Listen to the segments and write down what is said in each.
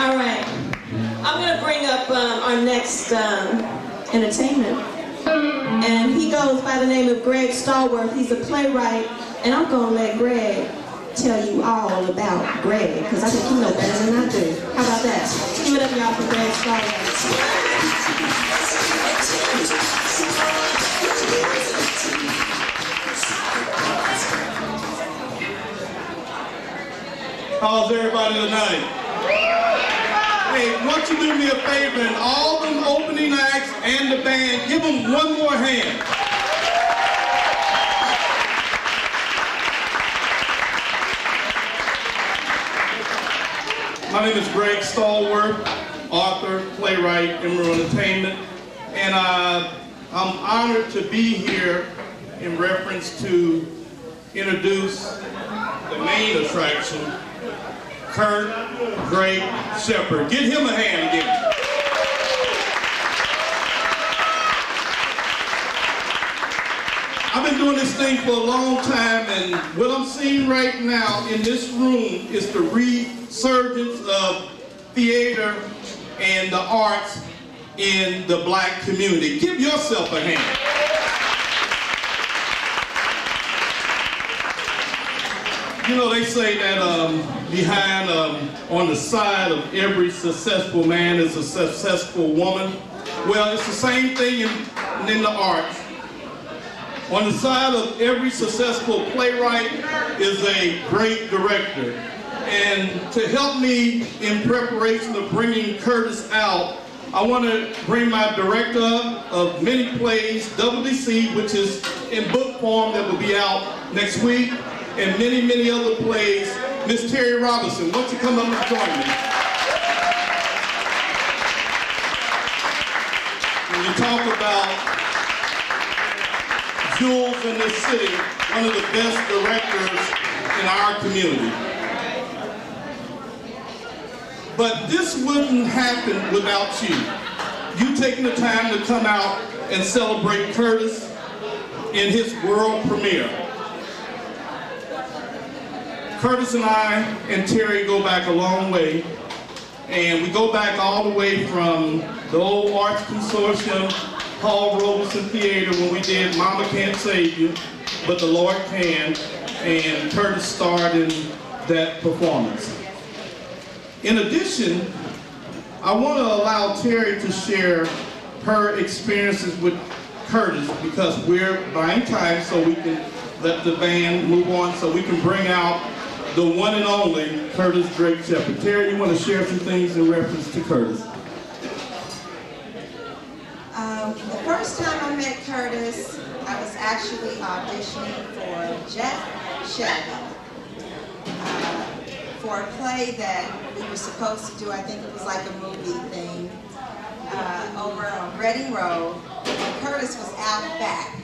All right. I'm going to bring up our next entertainment. And he goes by the name of Greg Stallworth. He's a playwright. And I'm going to let Greg tell you all about Greg, because I think he knows better than I do. How about that? Give it up, y'all, for Greg Stallworth. How's everybody tonight? Hey, why don't you do me a favor and all them opening acts and the band, give them one more hand. My name is Greg Stallworth, author, playwright, Emerald Entertainment, and I'm honored to be here in reference to introduce the main attraction, Kurt Great Shepherd. Give him a hand again. I've been doing this thing for a long time, and what I'm seeing right now in this room is the resurgence of theater and the arts in the black community. Give yourself a hand. You know, they say that behind, on the side of every successful man is a successful woman. Well, it's the same thing in the arts. On the side of every successful playwright is a great director. And to help me in preparation of bringing Curtis out, I want to bring my director of many plays, WDC, which is in book form that will be out next week, and many, many other plays, Miss Terry Robinson. Why don't you come up and join me? When you talk about jewels in this city, one of the best directors in our community. But this wouldn't happen without you. You taking the time to come out and celebrate Curtis in his world premiere. Curtis and I and Terry go back a long way, and we go back all the way from the old Arts Consortium, Paul Robeson Theater, when we did Mama Can't Save You, but the Lord Can, and Curtis starred in that performance. In addition, I want to allow Terry to share her experiences with Curtis, because we're buying time so we can let the band move on, so we can bring out the one and only Curtis Drake Shepherd. Terry, you want to share some things in reference to Curtis? The first time I met Curtis, I was actually auditioning for Jeff Shepard for a play that we were supposed to do. I think it was like a movie thing over on Reading Road, and Curtis was out back.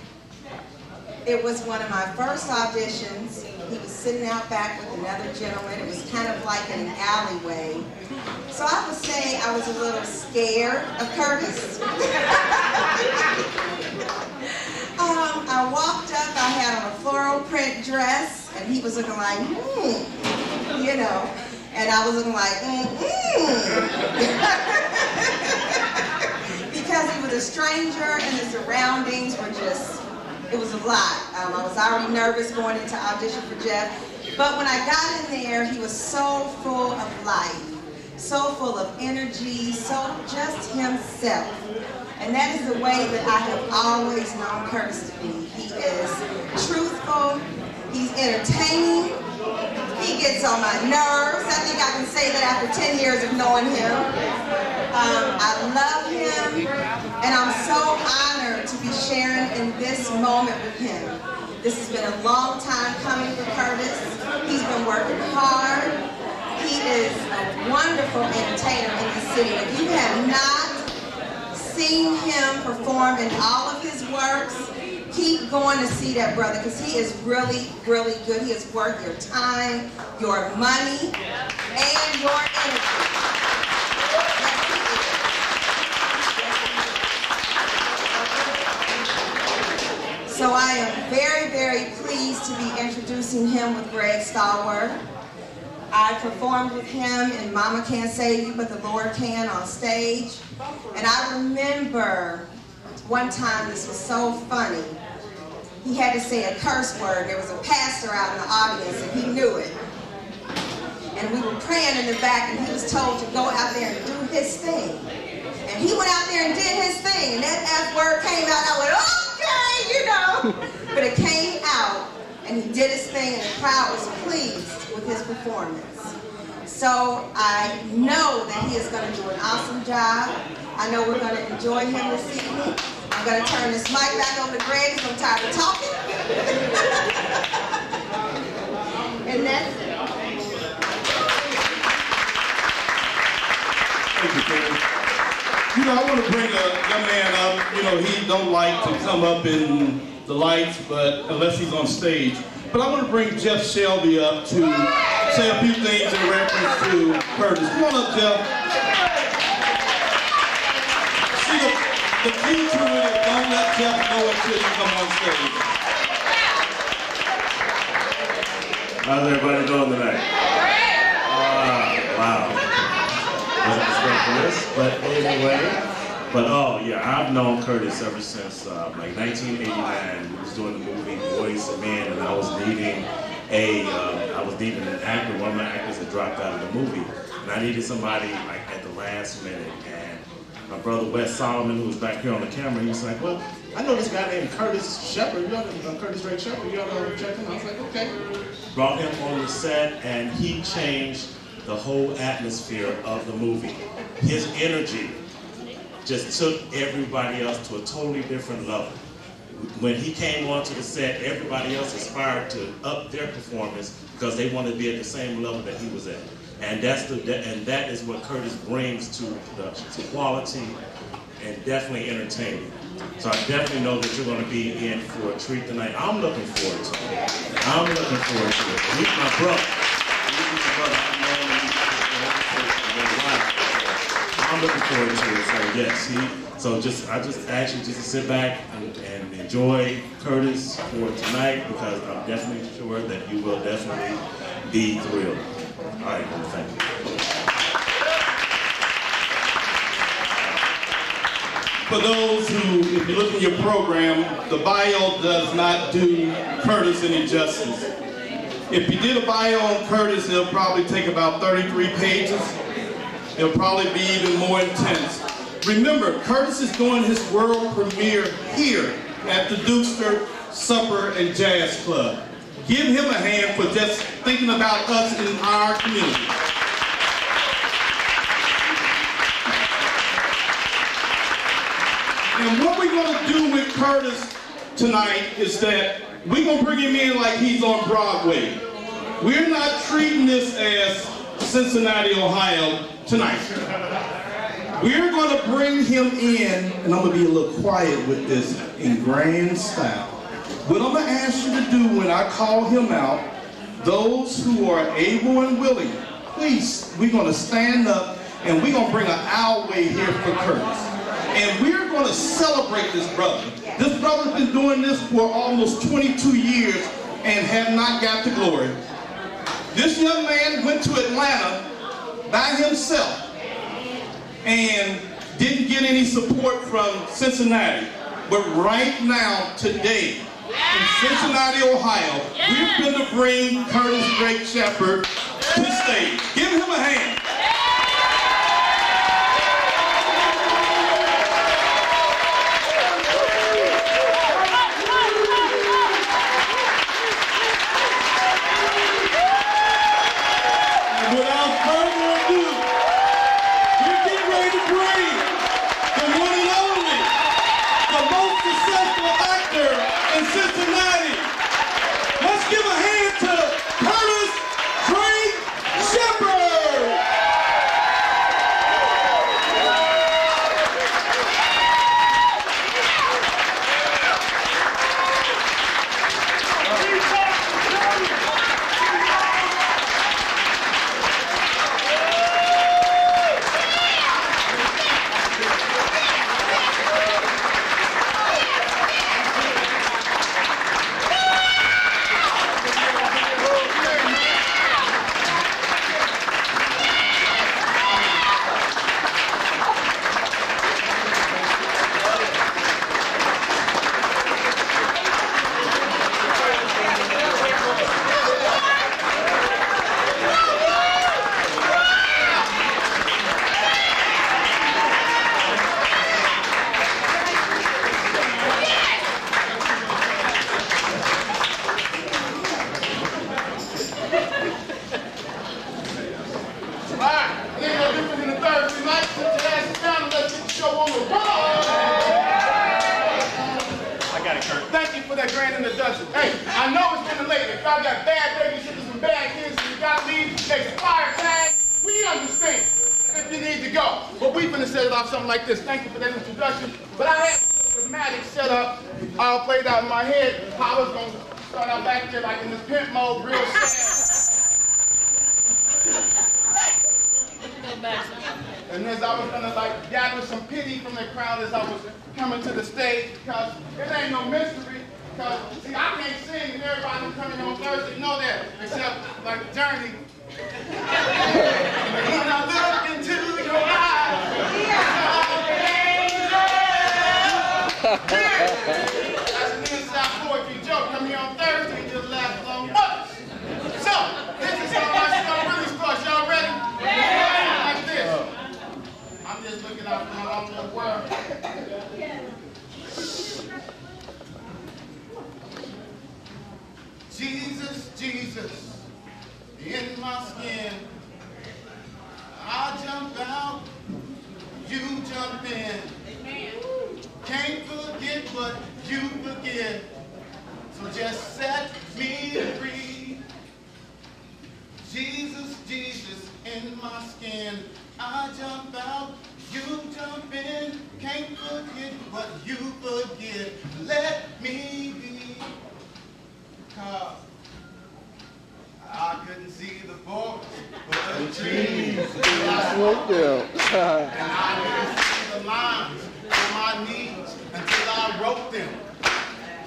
It was one of my first auditions. He was sitting out back with another gentleman. It was kind of like in an alleyway. So I would say I was a little scared of Curtis. I walked up, I had on a floral print dress, and he was looking like, you know, and I was looking like, because he was a stranger and the surroundings were just, it was a lot. I was already nervous going into audition for Jeff, but when I got in there, he was so full of life, so full of energy, so just himself. And that is the way that I have always known Curtis to be. He is truthful, he's entertaining, he gets on my nerves. I think I can say that after 10 years of knowing him. I love him, and I'm so honored to be sharing in this moment with him. This has been a long time coming for Curtis. He's been working hard. He is a wonderful entertainer in the city. If you have not seen him perform in all of his works, keep going to see that brother, because he is really, really good. He is worth your time, your money, and your energy. So I am very, very pleased to be introducing him with Greg Stallworth. I performed with him in Mama Can't Save You, But the Lord Can on stage. And I remember one time, this was so funny, he had to say a curse word. There was a pastor out in the audience and he knew it. And we were praying in the back and he was told to go out there and do his thing. And he went out there and did his thing. And that F word came out. I went, okay, you know. But it came out and he did his thing and the crowd was pleased with his performance. So I know that he is going to do an awesome job. I know we're going to enjoy him this evening. I'm going to turn this mic back over to Greg because I'm tired of talking. And that's it. Thank you, Karen. You know, I want to bring a young man up. You know, he don't like to come up in the lights, but unless he's on stage. But I want to bring Jeff Shelby up to say a few things in reference to Curtis. Come on up, Jeff. See, the key to it is don't let Jeff know until you come on stage. How's everybody doing tonight? Wow. Wasn't expecting this, but anyway. But oh yeah, I've known Curtis ever since like 1989. We was doing the movie Boys and Men, and I was needing an actor. One of my actors had dropped out of the movie, and I needed somebody like at the last minute. And my brother Wes Solomon, who was back here on the camera, he was like, "Well, I know this guy named Curtis Shepard. You ought to Curtis Drake Shepard. You ought to check him." I was like, "Okay." Brought him on the set, and he changed the whole atmosphere of the movie. His energy just took everybody else to a totally different level. When he came onto the set, everybody else aspired to up their performance because they wanted to be at the same level that he was at. And that is what Curtis brings to quality and definitely entertainment. So I definitely know that you're going to be in for a treat tonight. I'm looking forward to it. I'm looking forward to it. He's my brother. He's my brother. I've known him for a while. I'm looking forward to it. So yes, I just ask you just to sit back and enjoy Curtis for tonight because I'm definitely sure that you will definitely be thrilled. All right, well, thank you. For those who, if you look in your program, the bio does not do Curtis any justice. If you did a bio on Curtis, it'll probably take about 33 pages. It'll probably be even more intense. Remember, Curtis is doing his world premiere here at the Dukester Supper and Jazz Club. Give him a hand for just thinking about us in our community. And what we're going to do with Curtis tonight is that we're going to bring him in like he's on Broadway. We're not treating this as Cincinnati, Ohio tonight. We're going to bring him in, and I'm going to be a little quiet with this, in grand style. What I'm going to ask you to do when I call him out, those who are able and willing, please, we're going to stand up and we're going to bring an alleyway here for Curtis. And we're going to celebrate this brother. This brother's been doing this for almost 22 years and have not got the glory. This young man went to Atlanta by himself and didn't get any support from Cincinnati. But right now, today, in Cincinnati, Ohio, we're going to bring Curtis Drake Shepard to the stage. Give him a hand. Cincinnati. Let's give a hand to Curtis Drake Shepard. show on the road. I got it, Kurt. Thank you for that grand introduction. Hey, I know it's been late. If y'all got bad babysitters and bad kids and you gotta leave, expired tag, we understand if you need to go. But we finna set it off something like this. Thank you for that introduction. But I had a dramatic setup all played out in my head. How I was gonna start out back there like in this pimp mode, real sad. And as I was gonna like gather some pity from the crowd as I was coming to the stage, because it ain't no mystery. Because see, I can't sing, and everybody who's coming on Thursday know that, except like Journey. When I look into your eyes, that's an inside poetry joke. Come here on Thursday and just laugh along with us. So, this is how my show really starts. Y'all ready? Yeah. Like this. I'm just looking out for my own little world. Jesus, Jesus, in my skin. I jump out, you jump in. Can't forget what you forget. So just set me free. Jesus, Jesus, in my skin. I jump out, you jump in. Can't forget what you forget. Let me be. 'Cause I couldn't see the forest for the trees. And I couldn't see the lines on my knees until I wrote them.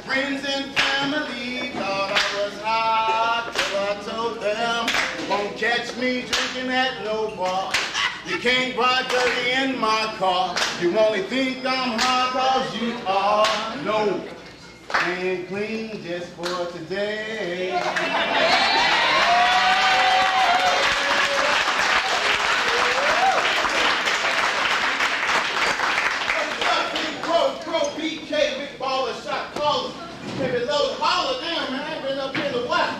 Friends and family thought I was hot, so I told them, won't catch me drinking at no bar. You can't ride dirty in my car. You only think I'm hot 'cause you are. No, I ain't clean just for today. Pro BK, big baller, shot caller. Baby, low holler, damn man, I ain't been up here in a while.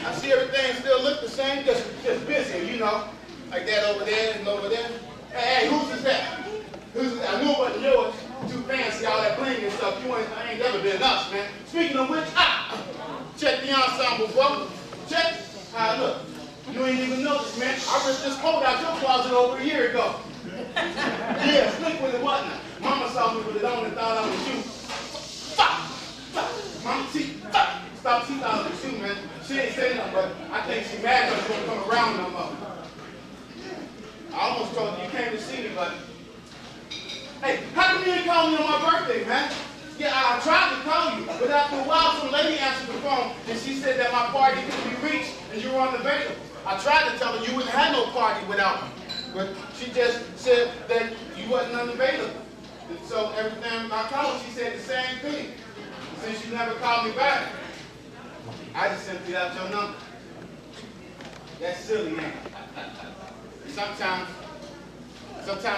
I see everything still look the same, just busy, you know. Like that over there and over there. Hey, whose is that? Whose is that? I knew it wasn't yours. Too fancy, all that bling and stuff. You ain't never been us, man. Speaking of which, check the ensemble, bro. Check how I look. You ain't even noticed, man. I ripped this coat out your closet over a year ago. Yeah, slick with it, wasn't it? Mama saw me with it on and thought I was you. Mama, stop, she thought I was you, man. She ain't saying nothing, but I think she mad because she won't come around no more. I almost told you came to see me, but hey, how come you didn't call me on my birthday, man? Yeah, I tried to call you, but after a while, some lady answered the phone, and she said that my party couldn't be reached, and you were unavailable. I tried to tell her you wouldn't have no party without me, but she just said that you wasn't unavailable. And so every time I called, she said the same thing. Since you never called me back, I just simply left your number. That's silly, ain't it? Sometimes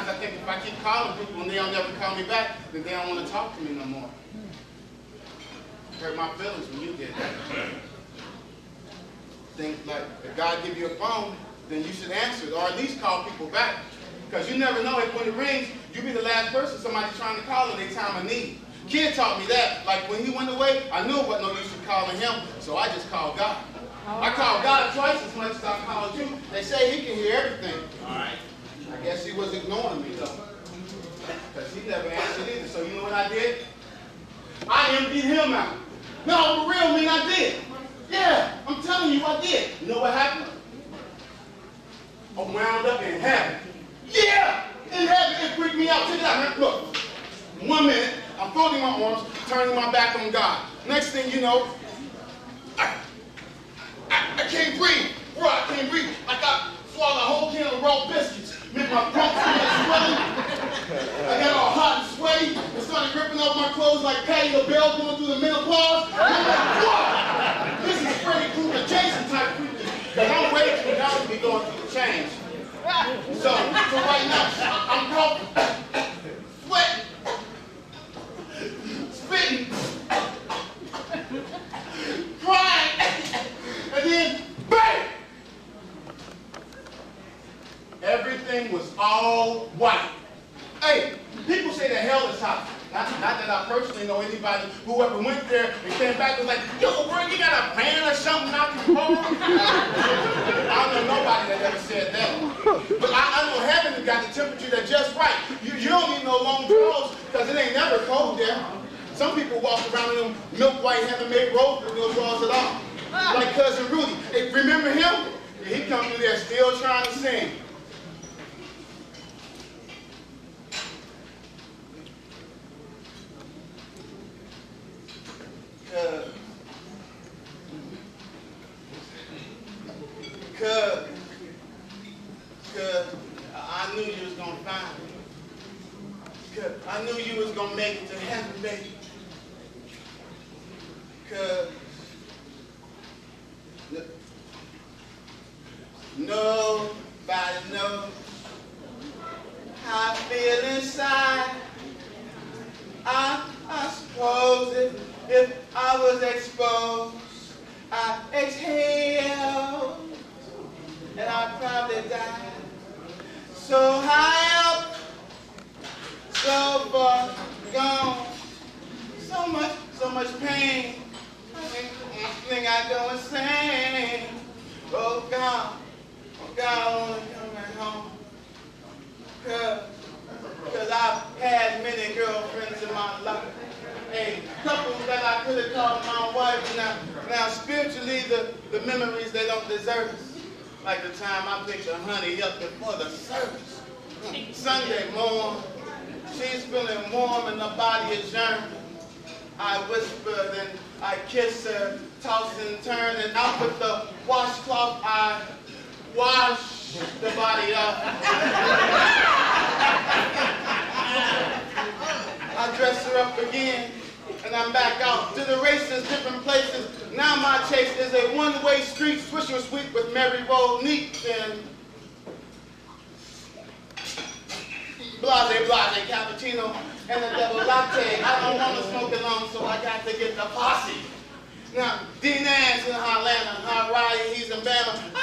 I think if I keep calling people and they don't never call me back, then they don't want to talk to me no more. Hurt my feelings when you did that. Think like, if God give you a phone, then you should answer it, or at least call people back. Because you never know if when it rings, you be the last person somebody's trying to call in their time of need. Kid taught me that. Like when he went away, I knew it wasn't no use in calling him, so I just called God. I called God twice as much as I called you. They say he can hear everything. All right. I guess he was ignoring me though. Because he never answered either. So you know what I did? I emptied him out. No, for real, man, I did. Yeah, I'm telling you I did. You know what happened? I wound up in heaven. Yeah! In heaven, it freaked me out. Check it out, man. Look. 1 minute, I'm folding my arms, turning my back on God. Next thing you know, I can't breathe. Bro, I can't breathe. Like I swallowed a whole can of raw biscuits. Make my throat started swelling. I got all hot and sweaty. It started gripping over my clothes like Patty LaBelle going through the menopause. I'm like, whoa! This is Freddy Krueger Jason type creature. Because I'm way too young to be going through the change. So right now, I'm coughing, sweating, spitting, crying, and then bang! Everything was all white. Hey, people say that hell is hot. Not that I personally know anybody who ever went there and came back and was like, yo, bro, you got a pan or something out your home? I don't know nobody that ever said that. But I know heaven has got the temperature that's just right. You don't need no long drawers because it ain't never cold there. Some people walk around in them milk white heaven-made robes with no drawers at all. Like Cousin Rudy. Hey, remember him? Yeah, he come through there still trying to sing. Cause I knew you was gonna find me. Cause I knew you was gonna make it to heaven, baby. Cause nobody knows how I feel inside. I suppose if I was exposed, I exhale, and I'd probably die. So high up, so far gone, so much pain. I think I go insane. Oh God, I wanna come back home. Cause I've had many girlfriends in my life. A couple that I could have called my wife. Now spiritually, the memories, they don't deserve us. Like the time I picked her honey up before the service. Sunday morning, she's feeling warm and her body is yearning. I whispered and I kissed her, toss and turn, and out with the washcloth I wash the body off. I dress her up again, and I'm back out to the races, different places. Now my chase is a one-way street, swisher sweet with Mary Roll neat and blase, cappuccino, and a double latte. I don't want to smoke alone, so I got to get the posse. Now, D-Nance in Atlanta, Hawaii, he's in Bama. I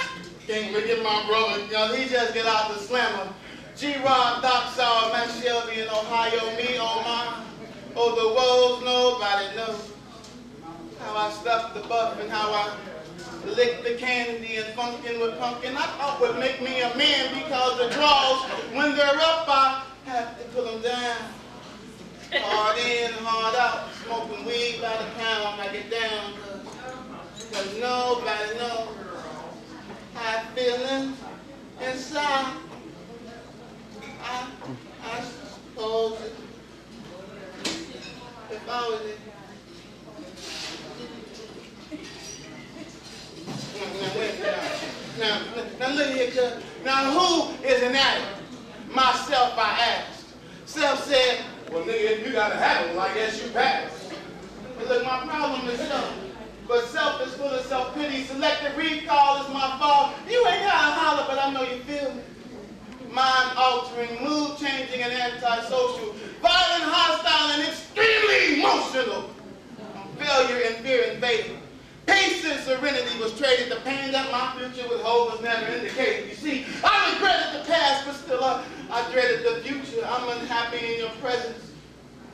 can't forget my brother, he just get out the slammer. G-Rod, Doc Sauer, Matt Shelby in Ohio, me, oh my. Oh, the woes, nobody knows. How I stuffed the buff and how I licked the candy and funkin' with pumpkin. I thought would make me a man because the draws, when they're up, I have to put them down. Hard in, hard out, smoking weed by the pound, I get down. Cause nobody knows how I'm feeling inside. I suppose if I was it. Now look here, cuz. Now who is an addict? Myself, I asked. Self said, well, nigga, if you got a habit, well, I guess you passed. But look, my problem is self. But self is full of self-pity. Selective recall is my fault. You ain't gotta holler, but I know you feel me. Mind-altering, mood-changing, and antisocial. Violent, hostile, and extremely emotional. Failure and fear invaded. Peace and serenity was traded. The pain that my future would hold was never indicated. You see, I regretted the past, but still I dreaded the future. I'm unhappy in your presence.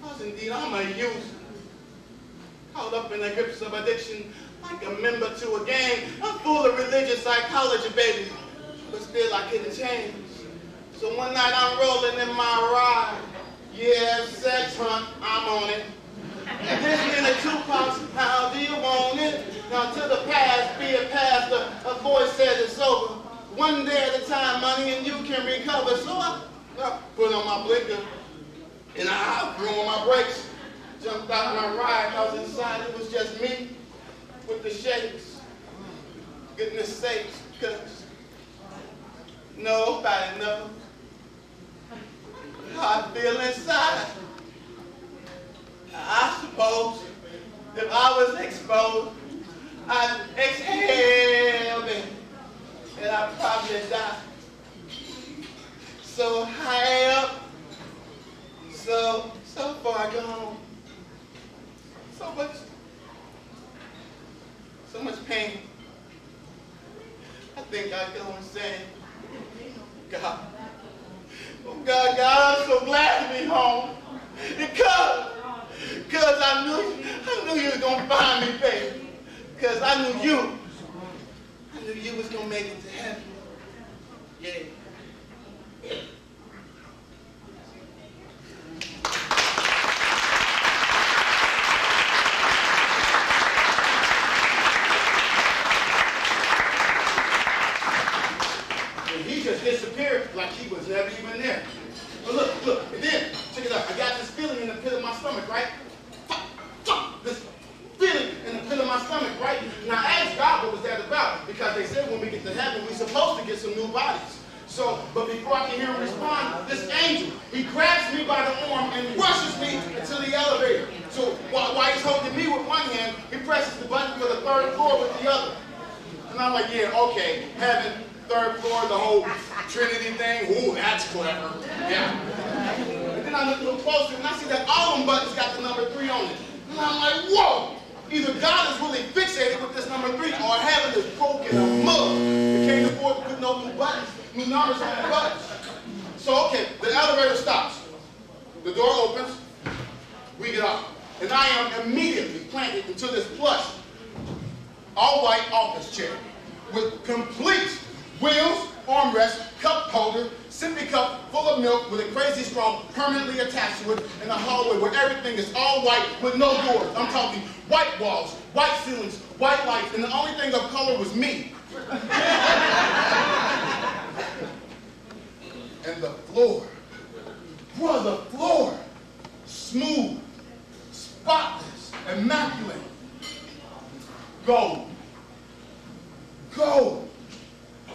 Because indeed, I'm a user. Caught up in the grips of addiction, like a member to a gang. I'm full of religious psychology, baby. But still, I couldn't change. So one night, I'm rolling in my ride. Yeah, sex hunt, I'm on it. This minute, Tupac's, how do you want it? Now to the past, be it past, a voice says it's over. One day at a time, money, and you can recover. So I put on my blinker, and I threw on my brakes. Jumped out my ride, cause inside it was just me with the shakes. Goodness sakes, cause nobody knows how I feel inside. I suppose if I was exposed, I'd exhale, baby, and I'd probably die. So high up, so far gone. So much pain. I think I'd go insane. God. Oh God, I'm so glad to be home. Because I knew you was gonna find me, baby. Because I knew you was gonna make it to heaven. Yeah. And he just disappeared like he was never even there. But look, and then, check it out. I got this feeling in the pit of my stomach, right? This feeling in the pit of my stomach, right? And I asked God what was that about, because they said when we get to heaven, we're supposed to get some new bodies. So, but before I can hear him respond, this angel, he grabs me by the arm and rushes me into the elevator. So while he's holding me with one hand, he presses the button for the 3rd floor with the other. And I'm like, yeah, okay, heaven, 3rd floor, the whole Trinity thing. Ooh, that's clever. Yeah. And then I look a little closer and I see that all them buttons got the number 3 on it. And I'm like, whoa! Either God is really fixated with this number 3 or heaven is broken a mug. They can't afford to put no new buttons, new numbers on the buttons. So, okay, the elevator stops. The door opens. We get off. And I am immediately planted into this plush, all-white office chair with complete wheels, armrest, cup holder, sippy cup full of milk with a crazy straw permanently attached to it in a hallway where everything is all white with no doors. I'm talking white walls, white ceilings, white lights, and the only thing of color was me. And the floor, brother, floor, smooth, spotless, immaculate, gold, gold.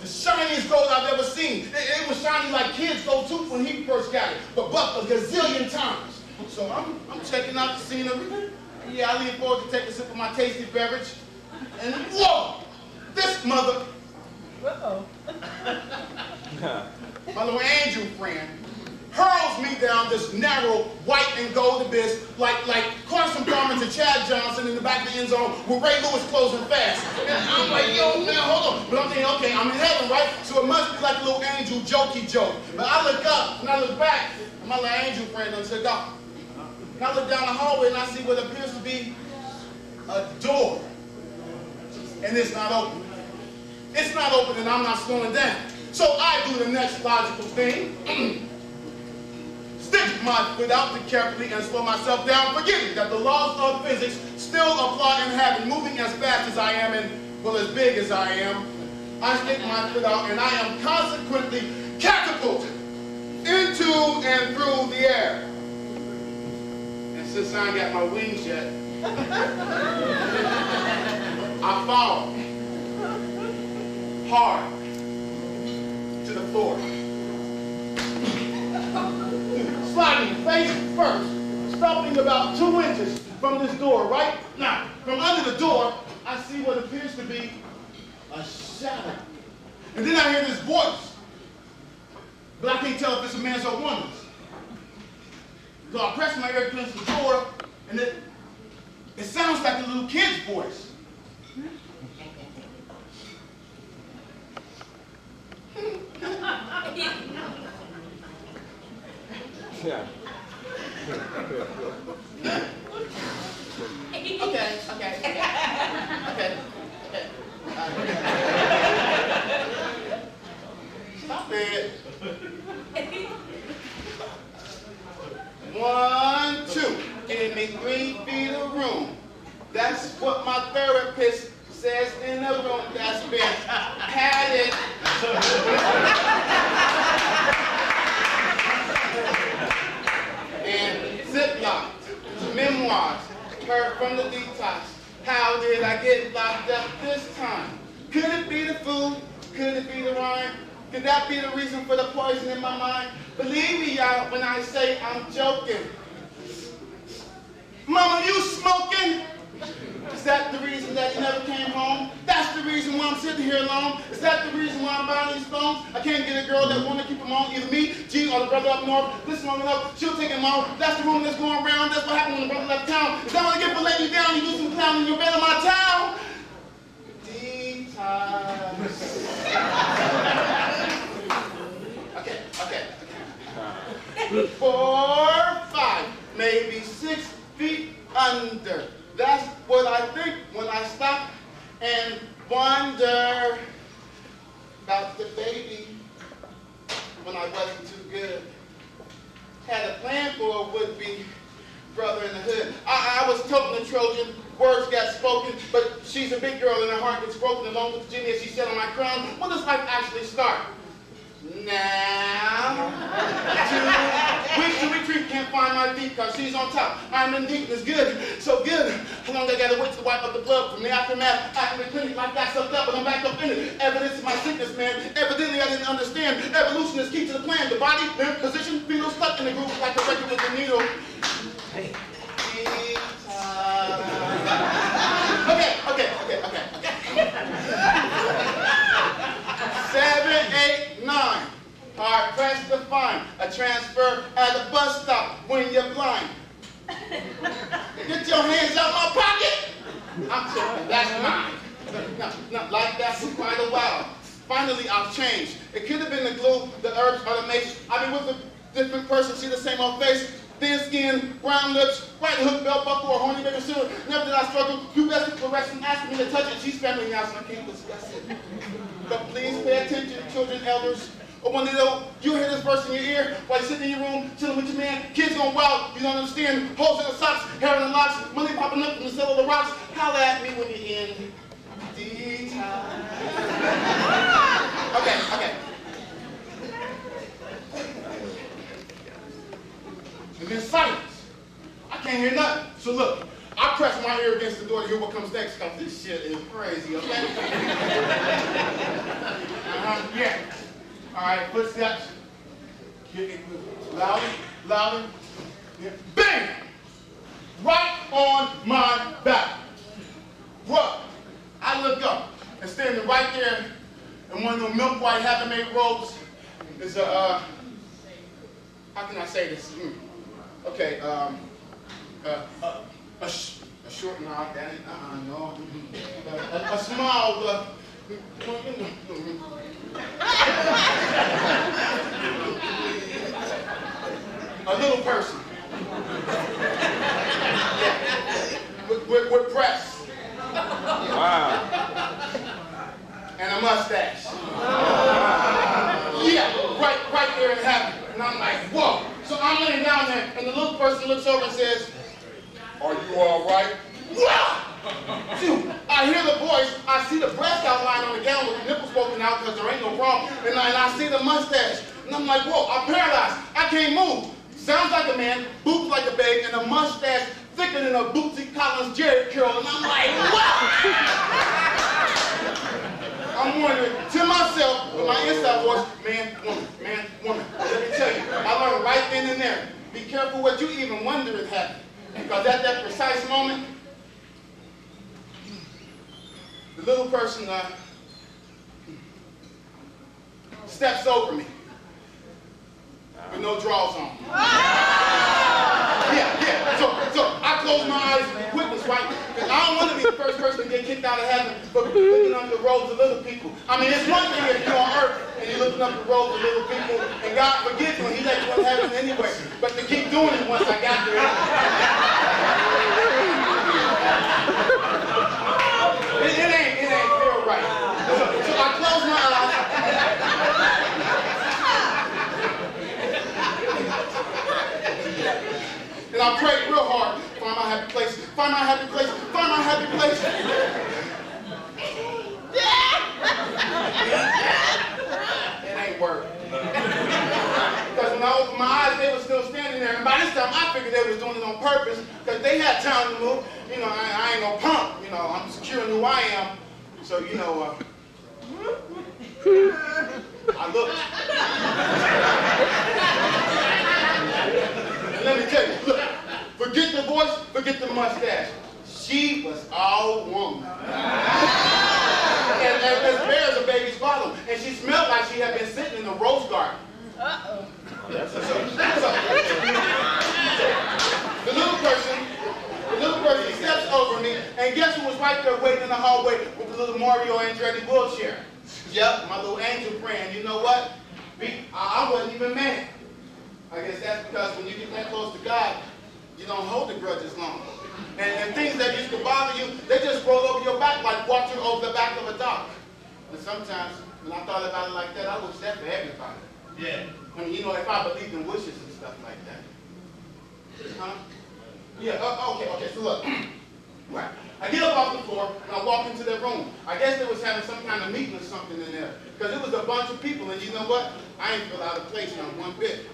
The shiniest gold I've ever seen. It was shiny like kids' gold too when he first got it, but bucked a gazillion times. So I'm checking out the scenery. Yeah, I lean forward to take a sip of my tasty beverage, and whoa, this mother. Uh-oh. My little angel friend hurls me down this narrow white and gold abyss like Carson Palmer to Chad Johnson in the back of the end zone with Ray Lewis closing fast. And I'm like, yo, man, hold on. But I'm thinking, okay, I'm in heaven, right? So it must be like a little angel jokey joke. But I look up and I look back, and my little angel friend done took off. And I look down the hallway and I see what appears to be a door. And it's not open. It's not open and I'm not slowing down. So I do the next logical thing. Stick my foot out to carefully and slow myself down, forgetting that the laws of physics still apply in heaven, moving as fast as I am and, well, as big as I am. I stick my foot out and I am consequently catapulted into and through the air. And since I ain't got my wings yet, I fall hard to the floor. Sliding face first, stopping about 2 inches from this door, right? Now, from under the door, I see what appears to be a shadow. And then I hear this voice, but I can't tell if it's a man's or woman's. So I press my ear against the door, and it sounds like a little kid's voice. Yeah. Okay. Stop it. 1, 2. Give me 3 feet of room. That's what my therapist says in the room that's been padded. And zip-locked. Memoirs. Heard from the detox. How did I get locked up this time? Could it be the food? Could it be the wine? Could that be the reason for the poison in my mind? Believe me, y'all, when I say I'm joking. Mama, you smoking? Is that the reason that you never came home? That's the reason why I'm sitting here alone? Is that the reason why I'm buying these phones? I can't get a girl that want to keep them on, either me, G, or the brother up north. Listen long enough, she'll take him out. That's the rumor that's going around. That's what happened when the brother left town. Is that what I get for letting you down? You do some clown in your bed in my town? Okay. 4, 5, maybe 6 feet under. That's what I think when I stop and wonder about the baby when I wasn't too good. Had a plan for a would-be brother in the hood. I was toting the Trojan, words got spoken, but she's a big girl and her heart gets broken along with Virginia as she sat on my crown. When does life actually start? Now. 2 weeks to retreat, can't find my feet because she's on top. I'm in deep, it's good, so good. How long I gotta wait to wipe up the blood from the aftermath? I can clinic like that sucked up, but I'm back up in it. Evidence of my sickness, man. Evidently I didn't understand. Evolution is key to the plan. The body, the position, fetal stuck in the groove like a record with a needle. Okay. 7, 8, 9. Hard pressed to find a transfer at a bus stop when you're blind. Get your hands out my pocket. I'm joking, that's mine. Not like that for quite a while. Finally, I've changed. It could have been the glue, the herbs, or the mace. I've been with a different person, see the same old face. Thin skin, brown lips, white hook belt buckle, or horny baby sugar. Never did I struggle. You best be fluorescent, asking me to touch it. She's family now, so I can't discuss it. But please pay attention, children, elders. Or when they know you hear this verse in your ear while you're sitting in your room, chilling with your man, kids going wild, you don't understand, holes in the socks, hair in the locks, money popping up from the cell of the rocks. Holla at me when you're in detox. Okay. And then silence. I can't hear nothing. So look, I press my ear against the door to hear what comes next because this shit is crazy, okay? Yeah. All right, footsteps. Louder. Yeah. Bang! Right on my back. Bruh, I look up and standing right there in one of those milk white happy-made robes is a, how can I say this? Okay, a short nod, that ain't, no. A small, a little person. Yeah. With breasts. Wow. And a mustache. Yeah, right there in heaven. And I'm like, whoa. So I'm laying down there, and the little person looks over and says, "Are you all right?" Dude, I hear the voice, I see the breast outline on the gown with the nipples poking out because there ain't no problem, and I see the mustache. And I'm like, whoa, I'm paralyzed. I can't move. Sounds like a man, boobs like a babe, and a mustache thicker than a Bootsy Collins Jerry curl. And I'm like, what? I'm wondering to myself, with my inside voice, man, woman. Let me tell you, I learned right then and there. Be careful what you even wonder is happening. Because at that precise moment, the little person steps over me with no drawers on. Yeah. So I close my eyes with quickness, right? Because I don't want to be the first person to get kicked out of heaven for looking under the robes of little people. I mean, it's one thing if you're on earth and you're looking up the robes of little people and God forgives you and He let you in heaven anyway. But to keep doing it once I got there. It ain't feel right. So I close my eyes. And I prayed real hard. Find my happy place. Find my happy place. Find my happy place. It ain't working. Because when I opened my eyes, they were still standing there. And by this time, I figured they was doing it on purpose because they had time to move. You know, I ain't no punk. You know, I'm secure in who I am. So, you know, I looked. And let me tell you, look, forget the voice, forget the mustache. She was all woman. And as bare as a baby's bottom. And she smelled like she had been sitting in the rose garden. Uh-oh. So, the little person steps over me, and guess who was right there waiting in the hallway with the little Mario Andretti wheelchair? Yep, my little angel friend. You know what? I wasn't even mad. I guess that's You don't hold the grudges long. And things that used to bother you, they just roll over your back like water over the back of a dock. And sometimes, when I thought about it like that, I wish that for everybody. Yeah. I mean, you know, if I believed in wishes and stuff like that. Huh? Yeah, okay, so look. Right. I get up off the floor and I walk into their room. I guess they was having some kind of meeting or something in there. Because it was a bunch of people, and you know what? I ain't feel out of place now one bit.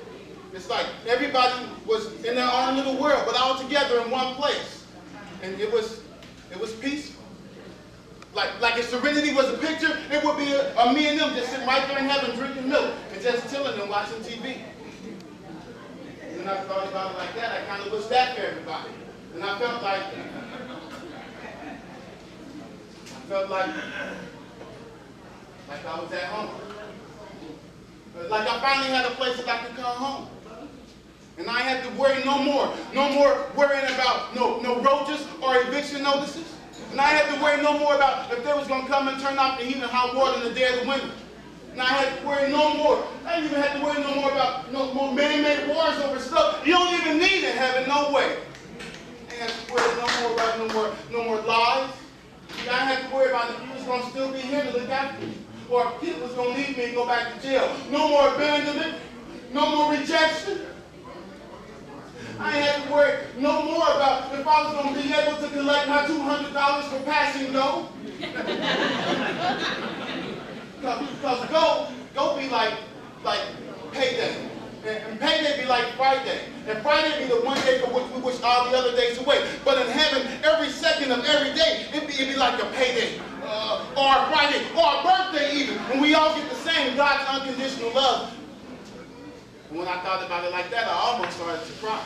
It's like everybody was in their own little world, but all together in one place. And it was peaceful. Like if serenity was a picture, it would be me and them just sitting right there in heaven drinking milk and just chilling and watching TV. And I thought about it like that. I kind of wish that for everybody. And I felt like I was at home. Like I finally had a place that I could come home. And I had to worry no more worrying about no roaches or eviction notices. And I had to worry no more about if they was going to come and turn off the heat and hot water in the dead of winter. And I had to worry no more. I didn't even have to worry no more about no more man-made wars over stuff you don't even need in heaven, no way. I didn't have to worry no more about no more lies. I didn't have to worry about if you was going to still be here to look after me. Or if people was going to leave me and go back to jail. No more abandonment. No more rejection. I ain't had to worry no more about if I was going to be able to collect my $200 for passing go. Because go be like payday. And payday be like Friday. And Friday be the one day for which we wish all the other days away. But in heaven, every second of every day, it'd be like a payday. Or a Friday, or a birthday even. And we all get the same God's unconditional love. And when I thought about it like that, I almost started to cry.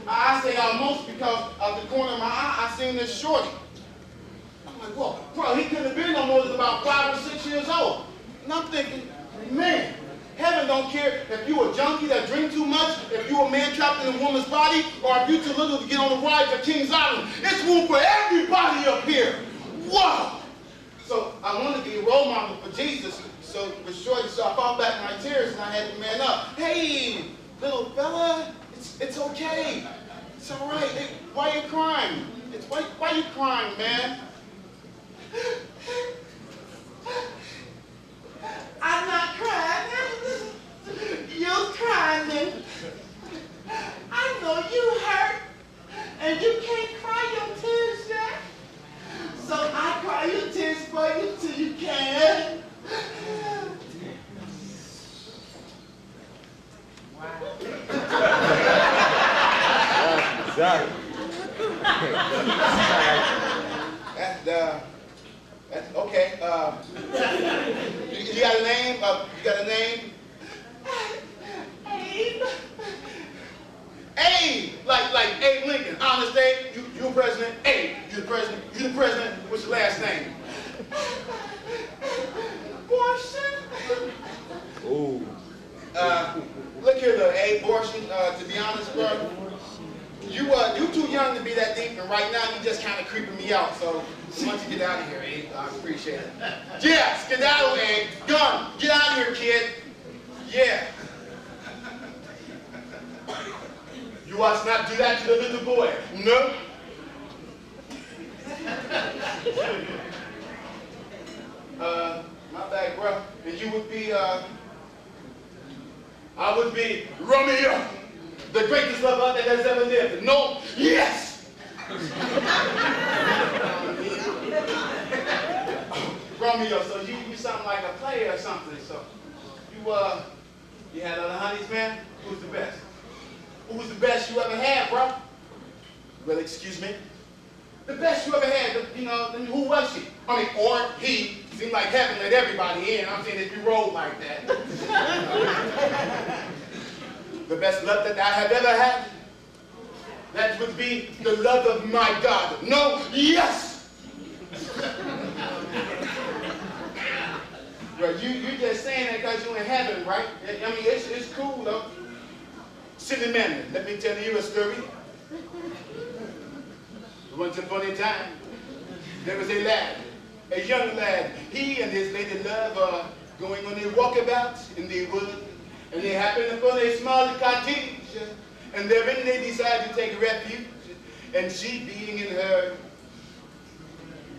I say almost because out the corner of my eye, I seen this shorty. I'm like, whoa, bro, he couldn't have been no more than about 5 or 6 years old. And I'm thinking, man, heaven don't care if you a junkie that drink too much, if you a man trapped in a woman's body, or if you too little to get on the rides at King's Island. It's room for everybody up here. Whoa! So I wanted to be a role model for Jesus. So with shorty, so I fought back my tears and I had to man up. Hey, little fella. It's okay. It's all right. Hey, why you crying? Why you crying, man? I'm not crying. You're crying, then. I know you hurt, and you can't cry your tears yet. So I cry your tears for you till you can. That's okay. You got a name? You got a name? Abe. Abe, like Abe Lincoln. Honest Abe. You president. Abe. You the president. You the president. What's your last name? Abortion. Ooh. Look here, little Abe Abortion. To be honest, bro. You too young to be that deep, and right now you just kind of creeping me out. So why don't you get out of here, Abe? I appreciate it. Yeah, skedaddle, Abe. Gun, get out of here, kid. Yeah. You must not do that to the little boy. No. My bad, bro. And you would be, I would be Romeo. The greatest lover that has ever lived. No, yes! Romeo, so you sound like a player or something. So you had other honeys, man? Who's the best? Who was the best you ever had, bro? Well, excuse me? The best you ever had, you know, who was she? I mean, or he. Seemed like heaven let everybody in. I'm saying if you roll like that. The best love that I have ever had, that would be the love of my God. No, yes! Well, you're just saying that because you're in heaven, right? I mean, it's cool, though. Silly man, let me tell you a story. Once upon a time, there was a lad, a young lad. He and his lady love are going on a walkabout in the wood. And they happened upon a small cottage, And therein they decide to take refuge. And she, being in her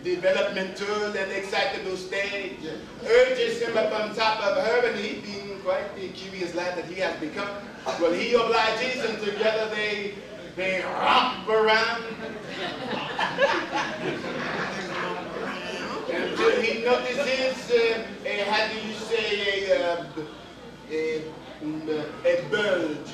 developmental and excitable stage, urges him up on top of her, and he, being quite the curious lad that he has become, well, he obliges, and together they romp around until he notices how do you say a bulge.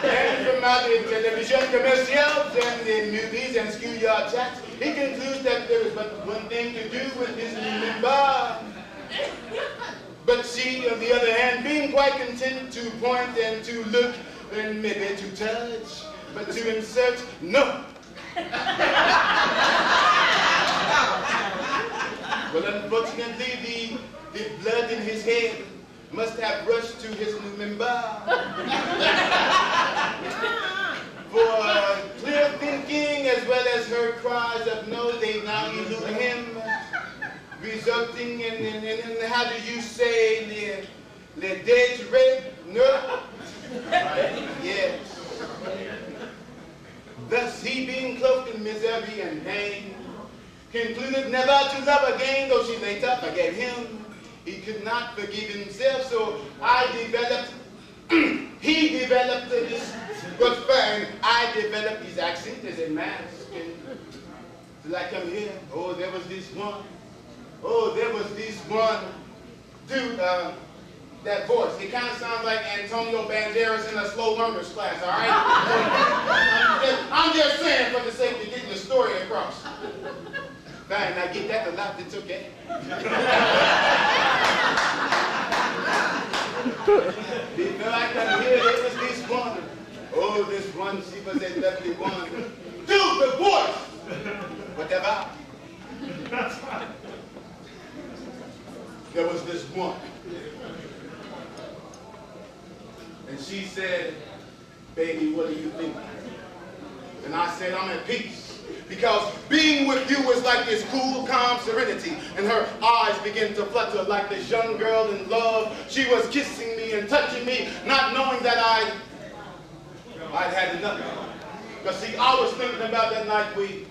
And from other television commercials and the movies and schoolyard chats, he concludes that there is but one thing to do with his new member. But she, on the other hand, being quite content to point and to look and maybe to touch, but to insert, no. Well, unfortunately, the blood in his head must have rushed to his new member. For clear thinking as well as her cries of no, they now elude him, resulting in how do you say, le déjeuner? No. Yes. Thus he, being cloaked in misery and pain, concluded never to love again, though she later forgave him. He could not forgive himself, so he developed this, but fine, I developed his accent as a mask. And till I come here, oh, there was this one. Oh, there was this one. Dude, that voice, it kind of sounds like Antonio Banderas in a slow learner's class, all right? I'm just saying for the sake of getting the story across. Fine, I get that a lot, it's okay. Before I come here, there was this one. Oh, this one, she was a lovely one. Dude, the voice! Whatever. There was this one. And she said, baby, what do you think? And I said, I'm at peace. Because being with you was like this cool, calm serenity. And her eyes began to flutter like this young girl in love. She was kissing me and touching me, not knowing that I'd had enough. But see, I was thinking about that night we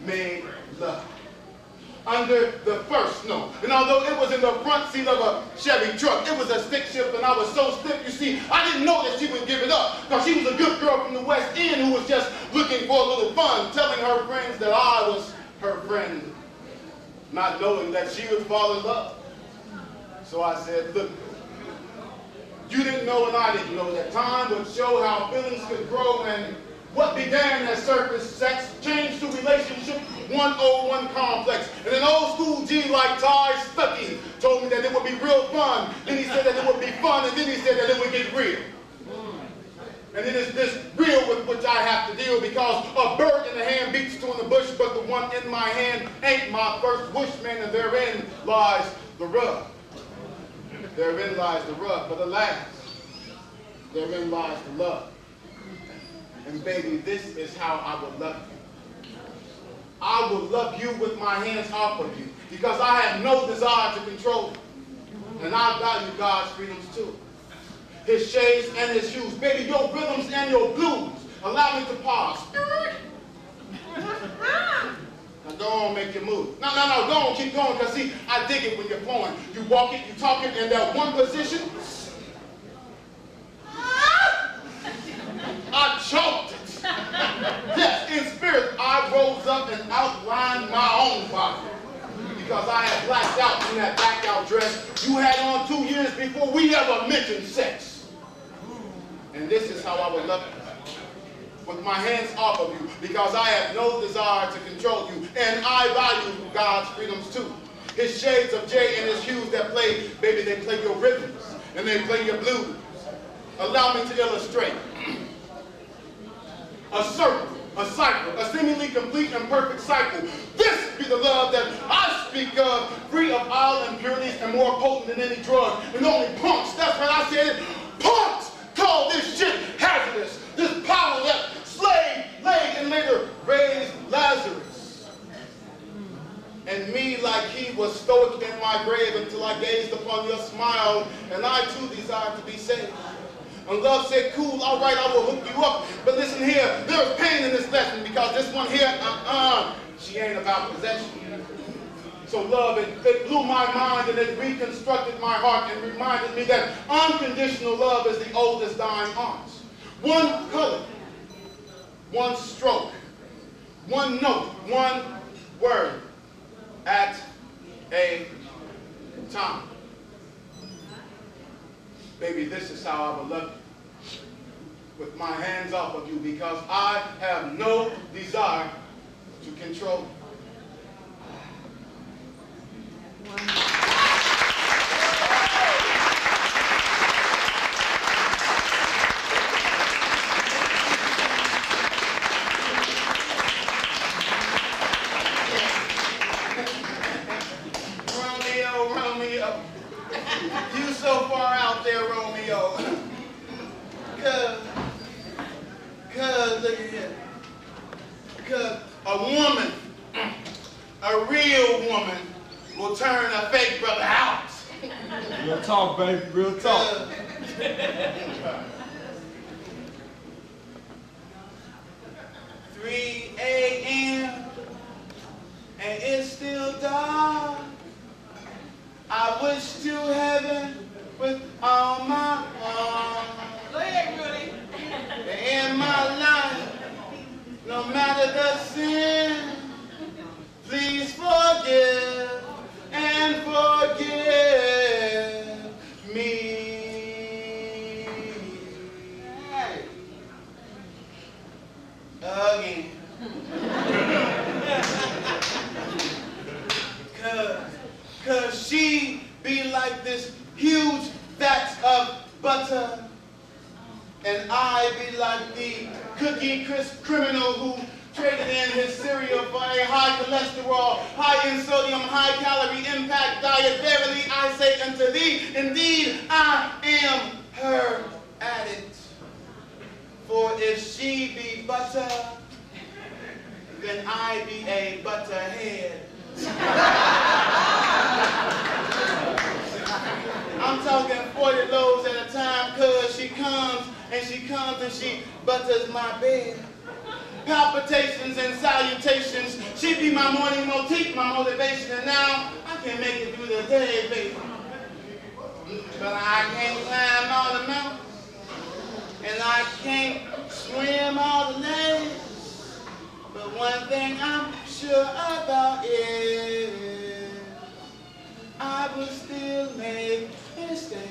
made love. Under the first snow. And although it was in the front seat of a Chevy truck, it was a stick shift, and I was so stiff, you see, I didn't know that she would give it up. Because she was a good girl from the West End who was just looking for a little fun, telling her friends that I was her friend, not knowing that she would fall in love. So I said, look, you didn't know and I didn't know that time would show how feelings could grow, and what began as surface sex changed to relationship 101 complex. And an old school G like Ty Stuckey told me that it would be real fun. Then he said that it would be fun, and then he said that it would get real. And it is this real with which I have to deal, because a bird in the hand beats two in the bush, but the one in my hand ain't my first wish, man, and therein lies the rub. Therein lies the rub, but alas, therein lies the love. And baby, this is how I will love you. I will love you with my hands off of you, because I have no desire to control you. And I value God's freedoms too. His shades and his hues. Baby, your rhythms and your blues. Allow me to pause. Now go on, make your move. No, go on, keep going, because see, I dig it when you're flowing. You walk it, you talk it, in that one position. I choked it. Yes, in spirit, I rose up and outlined my own body. Because I had blacked out in that blackout dress you had on 2 years before we ever mentioned sex. And this is how I would love you. With my hands off of you, because I have no desire to control you. And I value God's freedoms too. His shades of J and his hues that play, baby, they play your rhythms and they play your blues. Allow me to illustrate. A circle, a cycle, a seemingly complete and perfect cycle. This be the love that I speak of, free of all impurities and more potent than any drug. And only punks, that's what I said, punks call this shit hazardous. This power that slayed, laid, and later raised Lazarus. And and me like he was stoic in my grave until I gazed upon your smile, and I too desired to be saved. And love said, cool, all right, I will hook you up. But listen here, there's pain in this lesson because this one here, she ain't about possession. So love, it blew my mind and it reconstructed my heart and reminded me that unconditional love is the oldest dying art. One color, one stroke, one note, one word at a time. Baby, this is how I would love you. With my hands off of you because I have no desire to control you. Romeo, you so far out there, Romeo. Cause, look at here. Cause a woman, a real woman, will turn a fake brother out. Real talk, baby, real talk. 3 a.m. and it's still dark. I wish to heaven with all my heart. Go ahead, Rudy. In my life, no matter the sin, please forgive and forgive me. Again. Cause she be like this huge vat of butter, and I be like the cookie crisp criminal who traded in his cereal for a high cholesterol, high in sodium, high calorie impact diet. Verily I say unto thee, indeed I am her addict. For if she be butter, then I be a butterhead. I'm talking 40 loaves at a time, cause she comes and she butters my bed. Palpitations and salutations, she be my morning motif, my motivation, and now I can make it through the day, baby. But I can't climb all the mountains, and I can't swim all the lakes. But one thing I'm sure about is I will still make mistakes.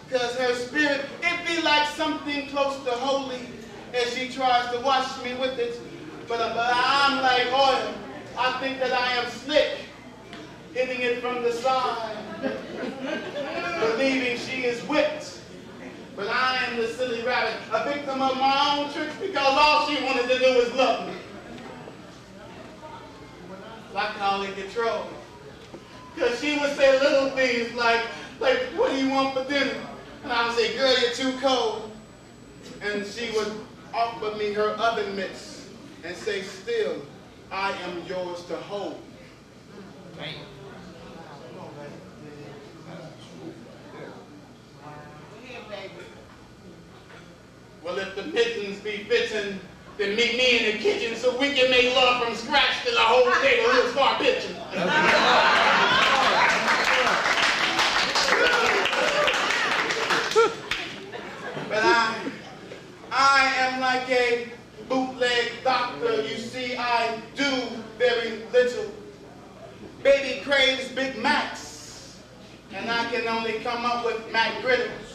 Cause her spirit, it be like something close to holy as she tries to wash me with it. But I'm like oil. I think that I am slick, hitting it from the side, believing she is whipped. But I am the silly rabbit, a victim of my own tricks because all she wanted to do was love me. I call it control. Because she would say little things like, what do you want for dinner? And I would say, girl, you're too cold. And she would offer me her oven mitts and say, still, I am yours to hold. Damn. Well, if the pigeons be fitting, then meet me in the kitchen so we can make love from scratch till the whole neighborhood start bitching. But I am like a bootleg doctor. You see, I do very little. Baby craves Big Macs, and I can only come up with Mac Griddles.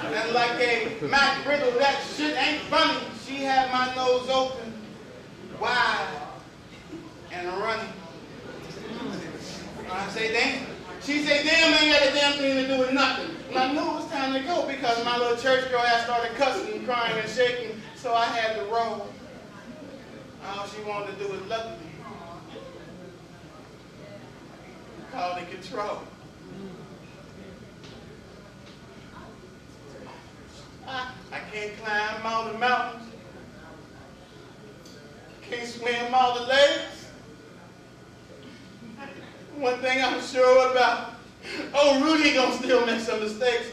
And like a Mac Griddle, that shit ain't funny. She had my nose open, wide, and running. I say, damn. She said, damn, ain't got a damn thing to do with nothing. And I knew it was time to go because my little church girl had started cussing and crying and shaking, so I had to roll. All she wanted to do was love me. Called it control. I can't climb all the mountains, can't swim all the lakes. One thing I'm sure about, oh, Rudy gonna still make some mistakes.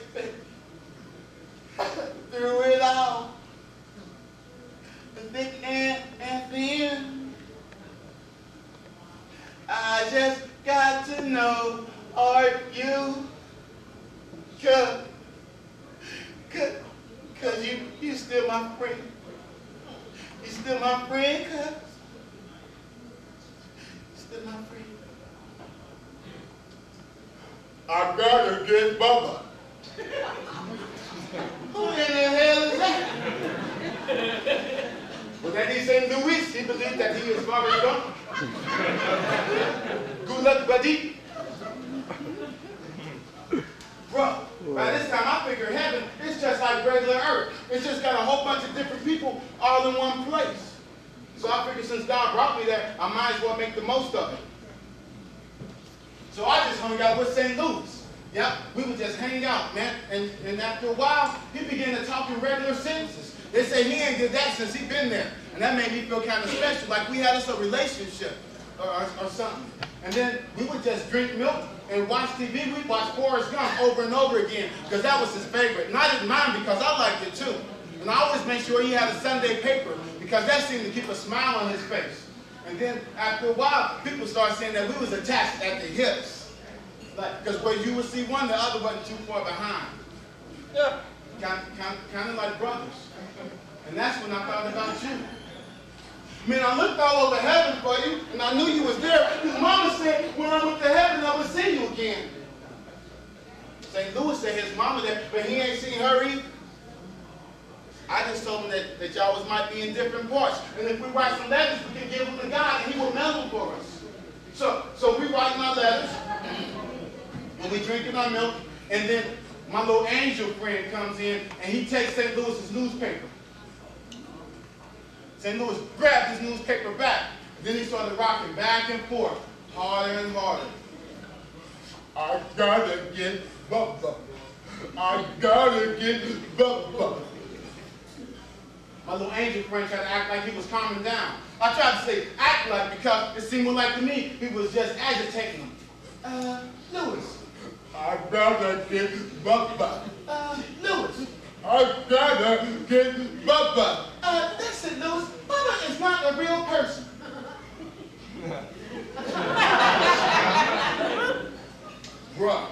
Through it all, the thick and thin, I just got to know, are you? Cause you still my friend. You still my friend, cuz. Still my friend. I gotta get Bubba. Who in the hell is that? Was that in St. Louis? He believed that he is Father gone. Good luck, buddy. Bro, by this time I figure heaven, it's just like regular earth. It's just got a whole bunch of different people all in one place. So I figured since God brought me there, I might as well make the most of it. So I just hung out with St. Louis. Yep, we would just hang out, man. And after a while, he began to talk in regular sentences. They say he ain't did that since he been there. And that made me feel kind of special, like we had us a relationship or something. And then we would just drink milk and watch TV. We'd watch Forrest Gump over and over again because that was his favorite. And I didn't mind because I liked it too. And I always made sure he had a Sunday paper because that seemed to keep a smile on his face. And then after a while, people started saying that we was attached at the hips. Because where you would see one, the other wasn't too far behind. Yeah. Kind of like brothers. And that's when I thought about you. I mean, I looked all over heaven for you, and I knew you was there. His mama said, when I went to heaven, I would see you again. St. Louis said his mama there, but he ain't seen her either. I just told him that y'all might be in different parts. And if we write some letters, we can give them to God, and he will mail them for us. So we writing our letters, and we drinking our milk, and then my little angel friend comes in, and he takes St. Louis's newspaper. St. Louis grabbed his newspaper back. Then he started rocking back and forth, harder and harder. I gotta get Bubba. I gotta get Bubba. My little angel friend tried to act like he was calming down. I tried to say act like because it seemed more like to me he was just agitating him. Louis. I gotta get Bubba. Louis. I gotta get Bubba. Listen, Louis, Bubba is not a real person. Bruh,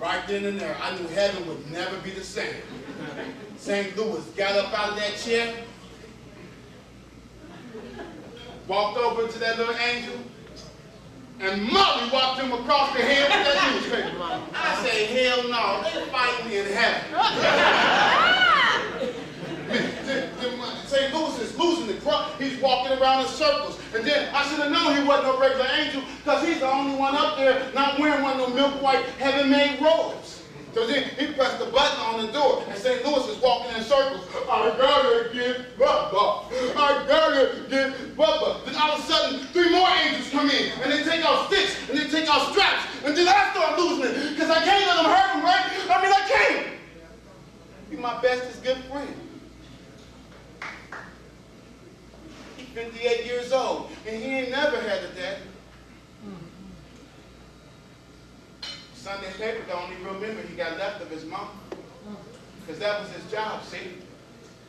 right then and there, I knew heaven would never be the same. St. Louis got up out of that chair, walked over to that little angel, and Molly walked him across the head with that newspaper. I say, hell no, they fight me in heaven. St. Louis is losing the crop. He's walking around in circles. And then I should have known he wasn't no regular angel because he's the only one up there not wearing one of those milk white heaven-made robes. So then he pressed the button on the door and St. Louis is walking in circles. I gotta get Bubba. I gotta get Bubba. Then all of a sudden, 3 more angels come in and they take out sticks and they take out straps. And then I start losing it because I can't let them hurt him, right? I mean, I can't. He's my bestest good friend. 58 years old, and he ain't never had a daddy. Sunday paper don't even remember he got left of his mom, because that was his job, see?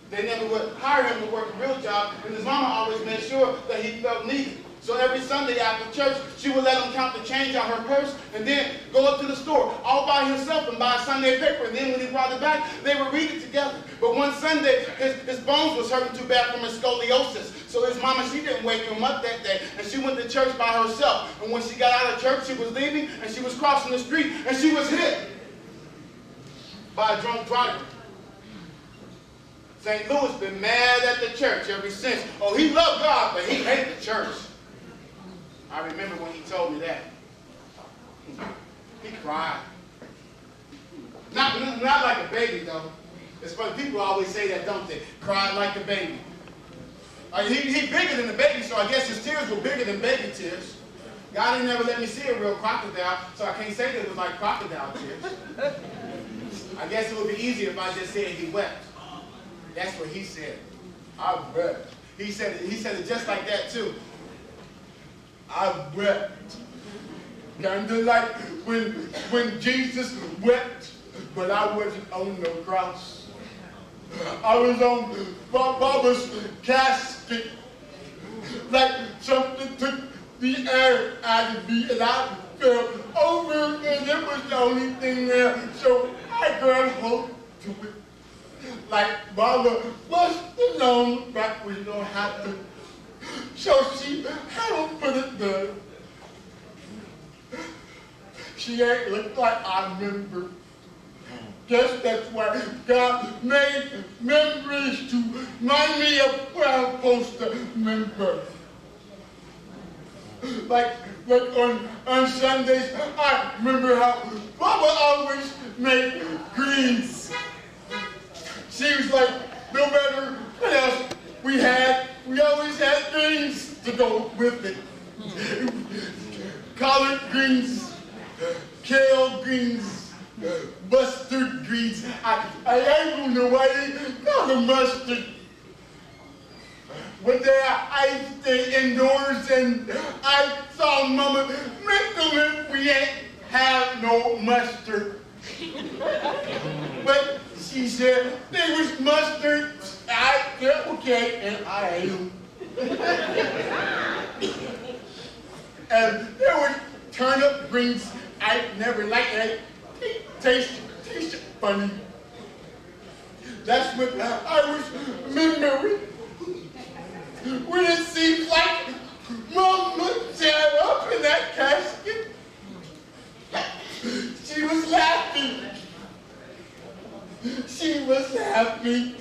They never would hire him to work a real job, and his mama always made sure that he felt needed. So every Sunday after church, she would let him count the change on her purse, and then go up to the store all by himself and buy a Sunday paper, and then when he brought it back, they would read it together. But one Sunday, his bones was hurting too bad from his scoliosis. So his mama, she didn't wake him up that day, and she went to church by herself. And when she got out of church, she was leaving, and she was crossing the street, and she was hit by a drunk driver. St. Louis been mad at the church ever since. Oh, he loved God, but he hated the church. I remember when he told me that. He cried. Not like a baby, though. It's funny, people always say that, don't they? Cried like a baby. He bigger than the baby, so I guess his tears were bigger than baby tears. God didn't never let me see a real crocodile, so I can't say that it was like crocodile tears. I guess it would be easier if I just said he wept. That's what he said. I wept. He said it just like that too. I wept. Kind of like when Jesus wept, but I wasn't on no cross. I was on Baba's casket. Like something took the air out of me and I fell over and it was the only thing there. So I grabbed hold to it. Like Baba was alone back when you don't have to. So she had to put it there. She ain't looked like I remember. Guess that's why God made memories to remind me of where I'm supposed to remember. Like on Sundays, I remember how Baba always made greens. She was like, no matter what else we had, we always had greens to go with it. Collard greens, kale greens, mustard greens. I ain't the way called the mustard. One day I stayed indoors and I saw Mama make them if we ain't have no mustard. But she said there was mustard. I said okay, and I ate them. And there was turnip greens. I never liked that. Tasted funny. That's what I was remembering. When it seems like Mama sat up in that casket, she was laughing. She was laughing.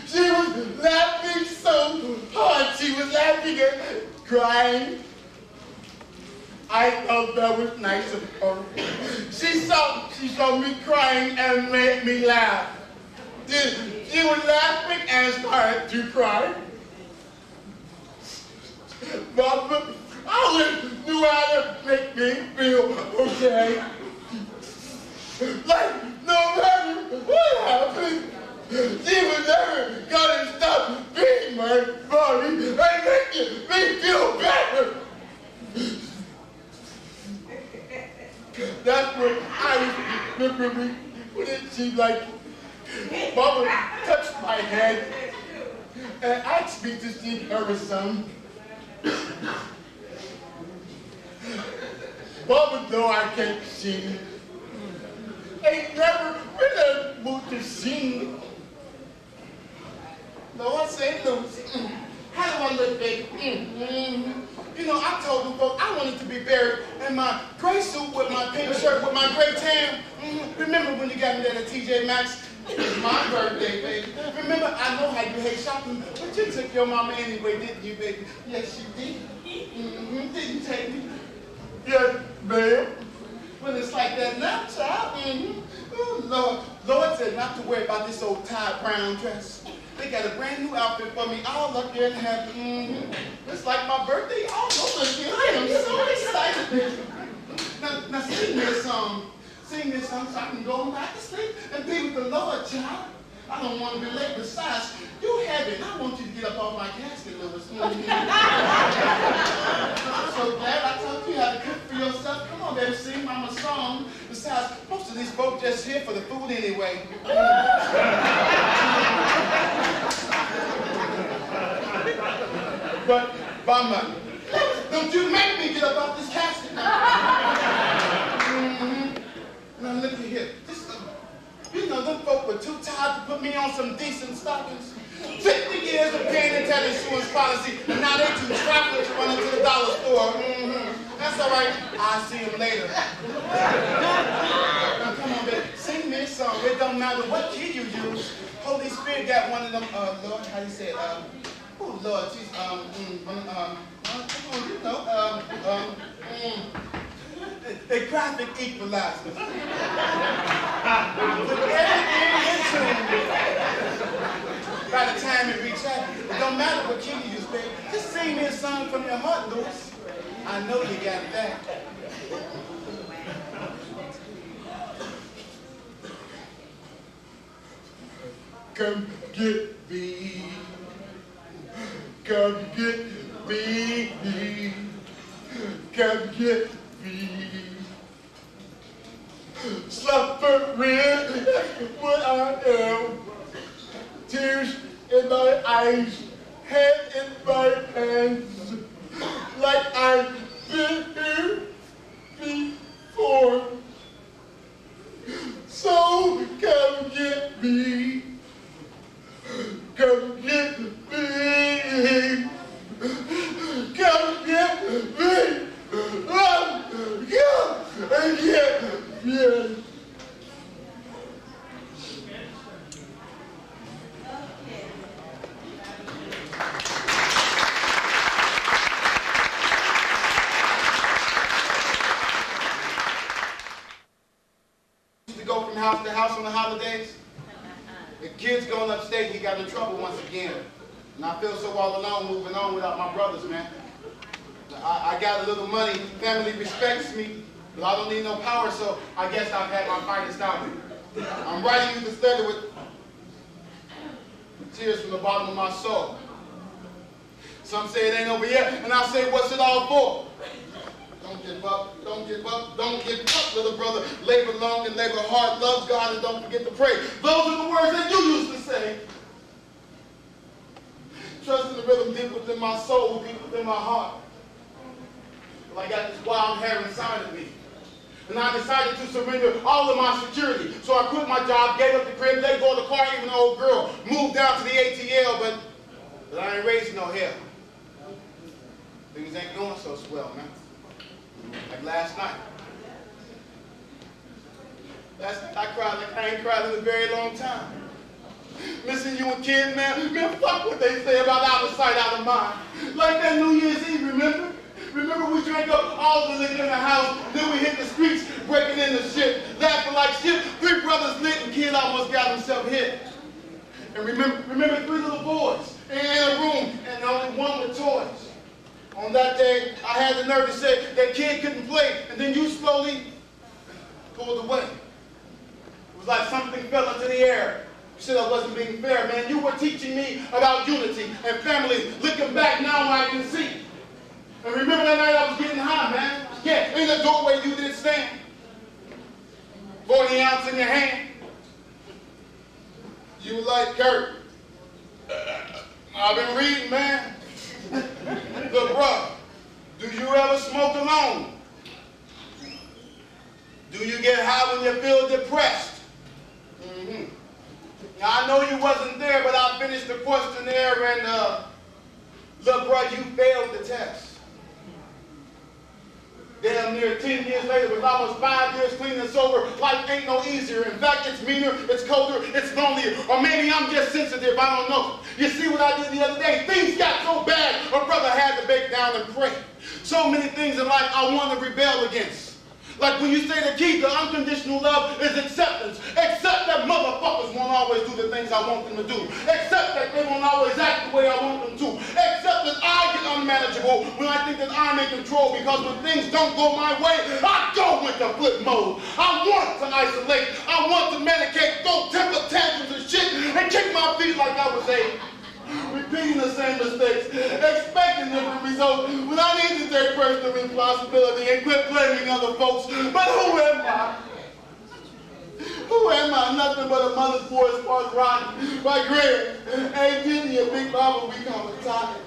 She was laughing so hard. She was laughing and crying. I thought that was nice of her. She saw me crying and made me laugh. She was laughing and started to cry. Mama always knew how to make me feel okay. Like, no matter what happened, she was never gonna stop being my body and making me feel better. That's what I was remembering when it seemed like Mama touched my head and asked me to sing her a song. Mama, though I can't sing, ain't never been able to sing. No, I say no. How do I look, baby? You know, I told them folks I wanted to be buried in my gray suit with my pink shirt with my gray tan. Remember when you got me there at TJ Maxx? It was my birthday, baby. Remember, I know how you hate shopping, but you took your mama anyway, didn't you, baby? Yes, you did. Didn't you take me? Yes, babe. When it's like that now, child. Oh, Lord. Lord said not to worry about this old tied brown dress. They got a brand new outfit for me, all up there in heaven. It's like my birthday all over again. I am so excited, baby. Now sing me a song. Sing this song so I can go back to sleep and be with the Lord, child. I don't want to be late. Besides, you heaven. I want you to get up off my casket, Lewis. I'm so glad I taught you how to cook for yourself. Come on, baby, sing mama a song. Besides, most of these folks just here for the food anyway. But, Mama, don't you make me get up off this casket. Now look at here. You know, them folk were too tired to put me on some decent stockings. 50 years of paying and telling insurance policy, and now they too travelers running to the dollar store. That's all right. I'll see them later. Now come on, baby. Sing me a song. It don't matter what key you use. Holy Spirit got one of them, Lord, how you say it? Oh, Lord, jeez, come on, you know, a graphic equalizer. Put everything into it. By the time it reaches out, it don't matter what key you use, baby. Just sing me a song from your heart, Louis. I know you got that. Come get me. come get me. Come get me. Suffering what I am. Tears in my eyes, head in my hands, like I've been here before. So come get me. Come get me. Come get me. Come get me. To go from house to house on the holidays. The kid's going upstate, he got in trouble once again. And I feel so all alone moving on without my brothers, man. I got a little money, family respects me, but I don't need no power, so I guess I've had my finest hour. I'm writing you this letter with tears from the bottom of my soul. Some say it ain't over yet, and I say, what's it all for? Don't give up, don't give up, don't give up, little brother. Labor long and labor hard, love God and don't forget to pray. Those are the words that you used to say. Trust in the rhythm deep within my soul, deep within my heart. Well, I got this wild hair inside of me. And I decided to surrender all of my security. So I quit my job, gave up the crib, let go of the car, even an old girl. Moved down to the ATL, but I ain't raising no hell. Things ain't going so swell, man. Like last night. Last night I cried like I ain't cried in a very long time. Missing you and kid, man. Man, fuck what they say about out of sight, out of mind. Like that New Year's Eve, remember? Remember we drank up all the liquor in the house, then we hit the streets, breaking into shit, laughing like shit. 3 brothers lit and kid almost got himself hit. And remember 3 little boys in a room and only one with toys. On that day, I had the nerve to say that kid couldn't play, and then you slowly pulled away. It was like something fell into the air. You said I wasn't being fair, man. You were teaching me about unity and family. Looking back now, I can see. And remember that night I was getting high, man? Yeah, in the doorway you did stand. 40 ounce in your hand. You like Kurt. I've been reading, man. Look, bro, do you ever smoke alone? Do you get high when you feel depressed? Now, I know you wasn't there, but I finished the questionnaire and, look, bro, you failed the test. Damn near 10 years later, with almost 5 years clean and sober, life ain't no easier. In fact, it's meaner, it's colder, it's lonelier. Or maybe I'm just sensitive, I don't know. You see what I did the other day? Things got so bad, my brother had to break down and pray. So many things in life I want to rebel against. Like when you say the key to unconditional love is acceptance. Accept that motherfuckers won't always do the things I want them to do. Accept that they won't always act the way I want them to. Accept that I get unmanageable when I think that I'm in control, because when things don't go my way, I go into flip mode. I want to isolate. I want to medicate, throw temper tantrums and shit, and kick my feet like I was 8. Repeating the same mistakes, expecting different results, when I need to take personal responsibility and quit blaming other folks. But who am I? Who am I? Nothing but a mother's boy, spark rotten by Greg. Ain't Jimmy a big Baba, we come tired.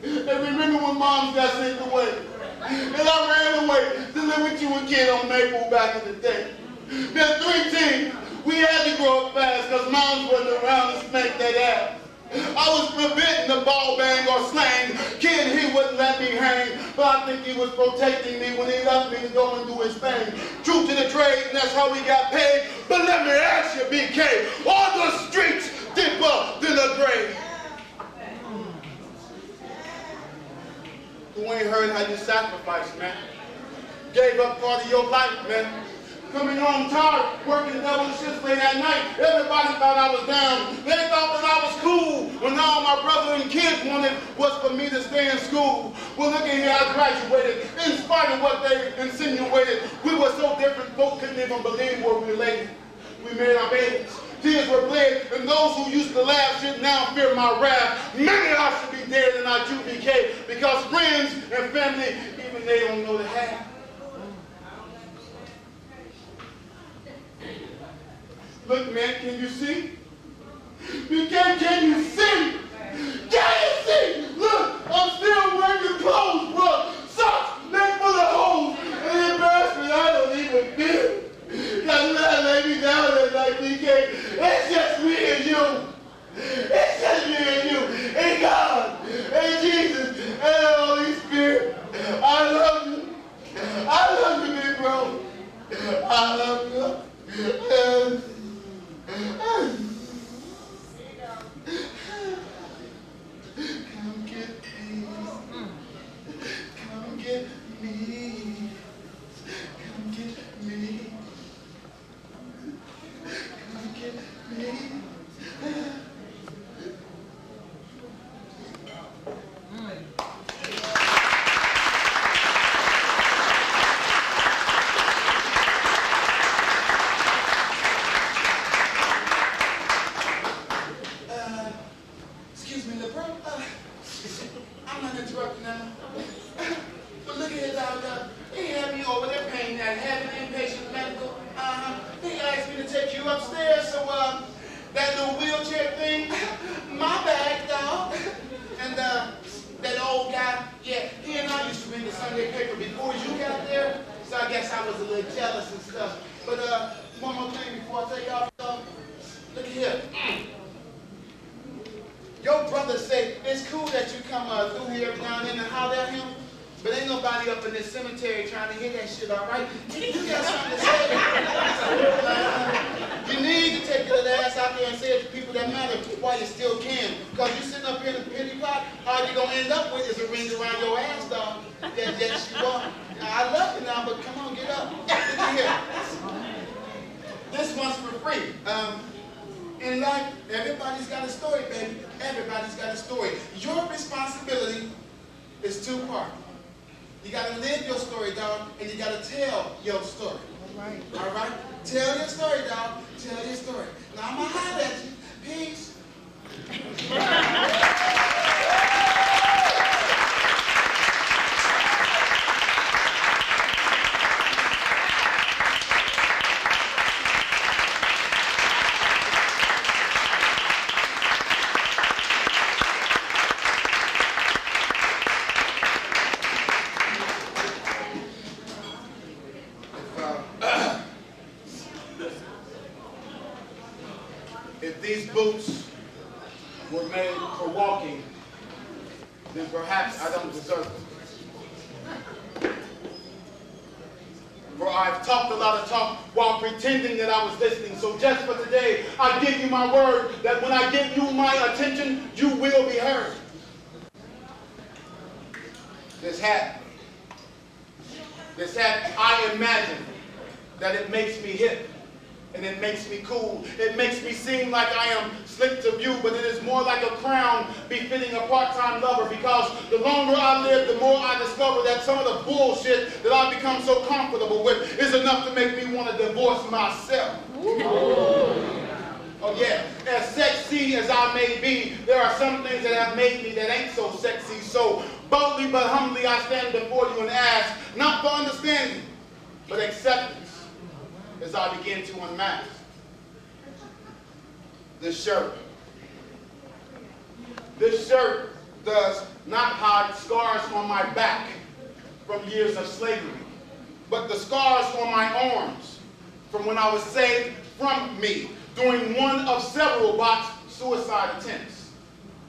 And remember when moms got sent away? And I ran away to live with you and kid on Maple back in the day. Then 3 teens, we had to grow up fast because moms wasn't around to spank that ass. I was forbidden to ball bang or slang. Kid, he wouldn't let me hang, but I think he was protecting me when he left me to go and do his thing. True to the trade, and that's how we got paid. But let me ask you, BK, on the streets deeper than the grave. Who ain't heard how you sacrificed, man? Gave up part of your life, man. Coming home tired, working double shifts late at night. Everybody thought I was down. They thought that I was cool. When all my brother and kids wanted was for me to stay in school. Well, look at here, I graduated. In spite of what they insinuated, we were so different, folks couldn't even believe we're related. We made our babies. tears were bled, and those who used to laugh should now fear my wrath. Many I should be dead and I too decay, because friends and family, even they don't know the half. Look, man, can you see? Can you see? Can you see? Look, I'm still wearing clothes, bro. Socks, they full of holes. And embarrassment, I don't even feel. Cause that lay me down at like DK. It's just me and you. It's just me and you. And God, and Jesus, and the Holy Spirit. I love you. I love you, big bro. I love you. Come get me. Come get me. Come get me. Come get me. Excuse me, little bro. I'm not interrupting now. But look at his out. He had me over there paying that heavy inpatient medical. He asked me to take you upstairs, so that little wheelchair thing, my bag, dog. And that old guy, yeah, he and I used to read the Sunday paper before you got there, so I guess I was a little jealous and stuff. But one more thing before I take off. Look at here. Your brother say it's cool that you come through here every now and then and holler at him, but ain't nobody up in this cemetery trying to hear that shit, all right? You got something to say. You need to take your little ass out there and say it to people that matter while you still can. Because you sitting up here in the pity pot, all you're going to end up with is a ring around your ass, dog. Yes, you are. Now, I love you now, but come on, get up. Look at here. This one's for free. In life, everybody's got a story, baby. Everybody's got a story. Your responsibility is two-part. You got to live your story, dog, and you got to tell your story. All right. All right? Tell your story, dog. Tell your story. Now, I'm going to holler at you. Peace. If these boots were made for walking, then perhaps I don't deserve them. For I've talked a lot of talk while pretending that I was listening. So just for today, I give you my word that when I give you my attention, you will be heard. This hat, I imagine that it makes me hip. And it makes me cool. It makes me seem like I am slick to view, but it is more like a crown befitting a part-time lover, because the longer I live, the more I discover that some of the bullshit that I've become so comfortable with is enough to make me want to divorce myself. Oh yeah, as sexy as I may be, there are some things that have made me that ain't so sexy. So boldly but humbly I stand before you and ask, not for understanding, but acceptance. As I begin to unmask this shirt. This shirt does not hide scars on my back from years of slavery, but the scars on my arms from when I was saved from me during one of several botched suicide attempts.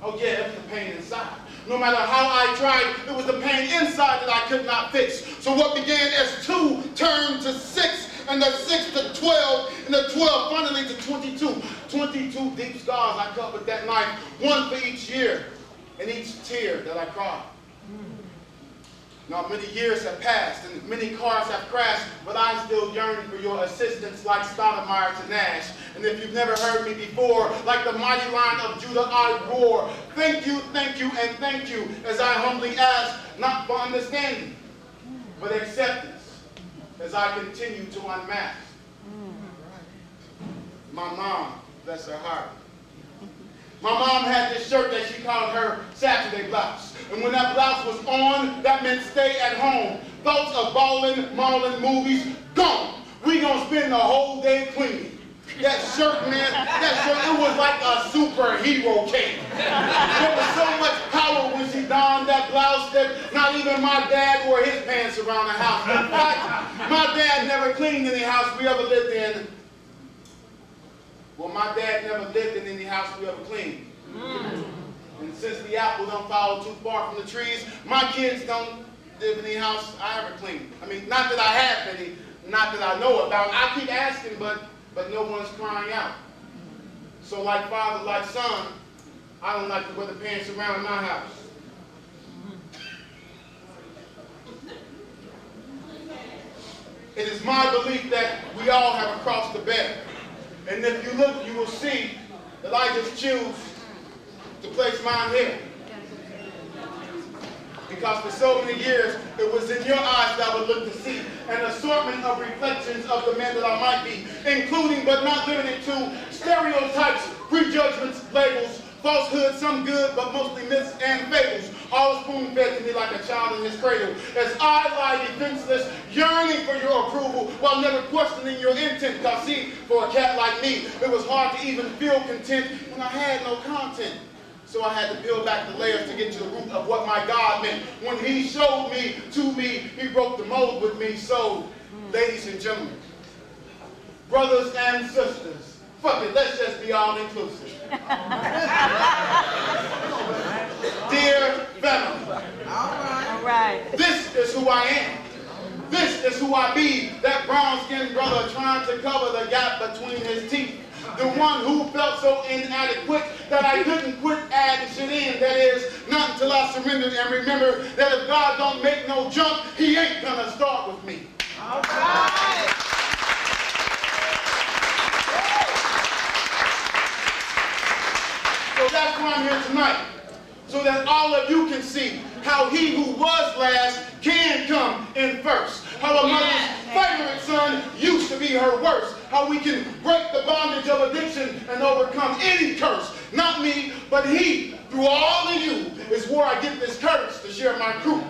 Oh yeah, it was the pain inside. No matter how I tried, it was the pain inside that I could not fix. So what began as 2 turned to 6, and the 6 to 12, and the 12 finally to 22. 22 deep scars I cut with that knife, one for each year, and each tear that I cried. Now many years have passed, and many cars have crashed, but I still yearn for your assistance like Stoudemire to Nash. And if you've never heard me before, like the mighty Lion of Judah, I roar. Thank you, and thank you, as I humbly ask, not for understanding, but acceptance. As I continue to unmask. My mom, Bless her heart. My mom had this shirt that she called her Saturday blouse. And when that blouse was on, that meant stay at home. Thoughts of ballin', maulin' movies, gone. We gonna spend the whole day cleaning. That shirt, man, that shirt, it was like a superhero cape. There was so much power when she donned that blouse that not even my dad wore his pants around the house. In fact, my dad never cleaned any house we ever lived in. Well, my dad never lived in any house we ever cleaned. And since the apple don't fall too far from the trees, my kids don't live in any house I ever cleaned. I mean, not that I have any, not that I know about. I keep asking, but no one's crying out. So like father, like son, I don't like to wear the pants around my house. It is my belief that we all have a cross to bear. And if you look, you will see that I just choose to place mine here. Because for so many years, it was in your eyes that I would look to see an assortment of reflections of the man that I might be, including but not limited to stereotypes, prejudgments, labels, falsehoods, some good but mostly myths and fables, all spoon-fed to me like a child in his cradle, as I lie defenseless, yearning for your approval while never questioning your intent. Because see, for a cat like me, it was hard to even feel content when I had no content. So I had to peel back the layers to get to the root of what my God meant. When he showed me to me, he broke the mold with me. So, ladies and gentlemen, brothers and sisters, fuck it, let's just be all inclusive. Dear family, all right. This is who I am. This is who I be, that brown-skinned brother trying to cover the gap between his teeth. The one who felt so inadequate that I couldn't quit adding shit in. That is, not until I surrendered and remember that if God don't make no jump, he ain't gonna start with me. All right. So that's why I'm here tonight. So that all of you can see how he who was last can come in first. How a mother's favorite son used to be her worst. How we can break the bondage of addiction and overcome any curse. Not me, but he, through all of you, is where I get this courage to share my truth.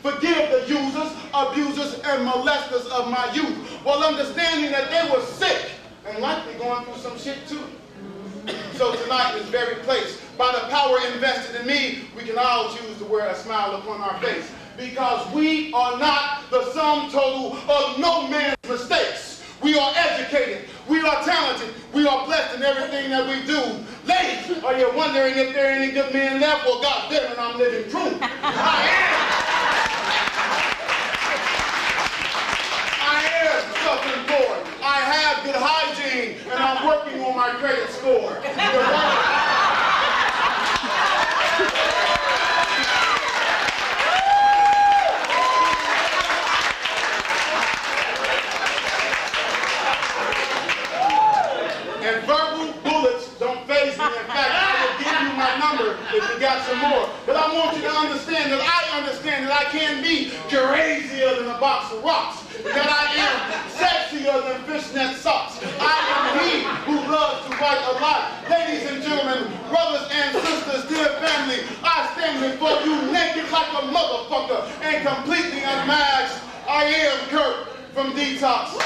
Forgive the users, abusers, and molesters of my youth, while understanding that they were sick and likely going through some shit too. So tonight, in this very place, by the power invested in me, we can all choose to wear a smile upon our face. Because we are not the sum total of no man's mistakes. We are educated, we are talented, we are blessed in everything that we do. Ladies, are you wondering if there are any good men left? Well, God damn it, I'm living proof. I am self-employed. I have good hygiene, and I'm working on my credit score. And verbal bullets don't faze me. In fact, I will give you my number if you got some more. But I want you to understand that I can be crazier than a box of rocks. That I am sexier than fishnet socks. I am he who loves to write a lot. Ladies and gentlemen, brothers and sisters, dear family, I stand before you naked like a motherfucker and completely unmasked. I am Kurt from Detox.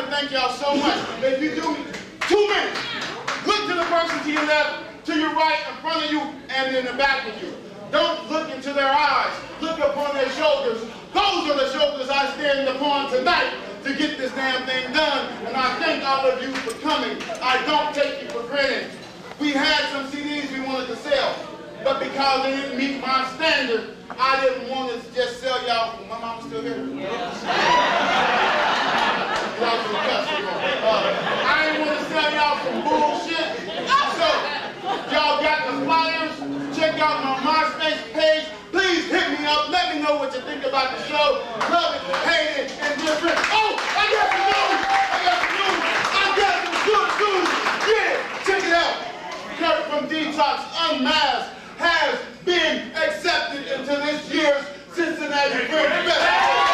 Thank y'all so much. If you do me 2 minutes, look to the person to your left, to your right, in front of you, and in the back of you. Don't look into their eyes. Look upon their shoulders. Those are the shoulders I stand upon tonight to get this damn thing done. And I thank all of you for coming. I don't take you for granted. We had some CDs we wanted to sell. but because they didn't meet my standard, I didn't want to just sell y'all. My mama still here? Yeah. I didn't want to sell y'all some bullshit. So, y'all got the flyers. Check out my MySpace page. Please hit me up. Let me know what you think about the show. Love it, hate it, and different. Oh, I got some news. I got some good news. Yeah, check it out. Kurt from Detox Unmasked has been accepted into this year's Cincinnati Fringe Festival.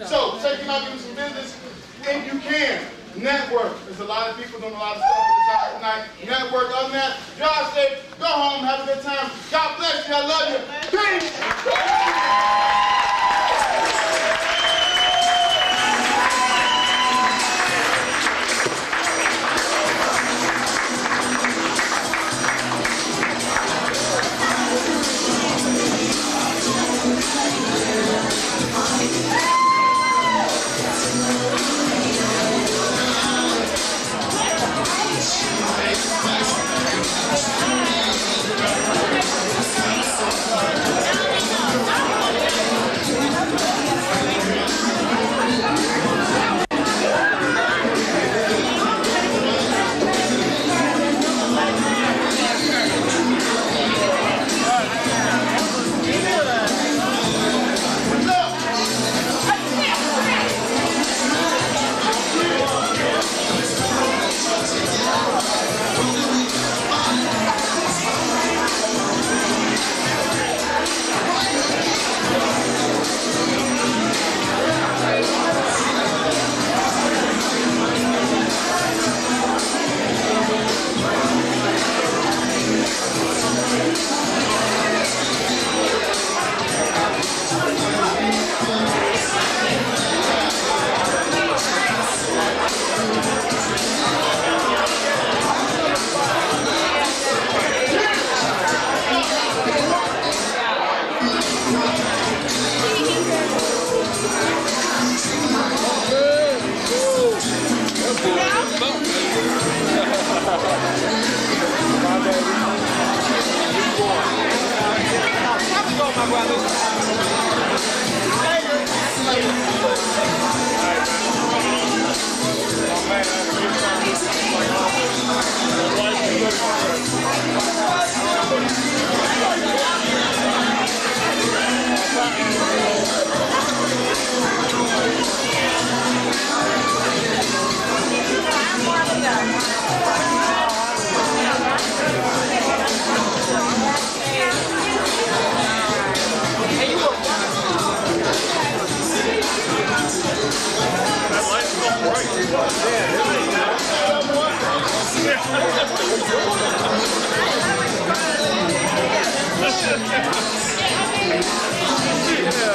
So, check him out, give him some business, if you can. Network. There's a lot of people doing a lot of stuff at the top tonight. Network, other than that, drive safe, go home, have a good time. God bless you, I love you. Peace!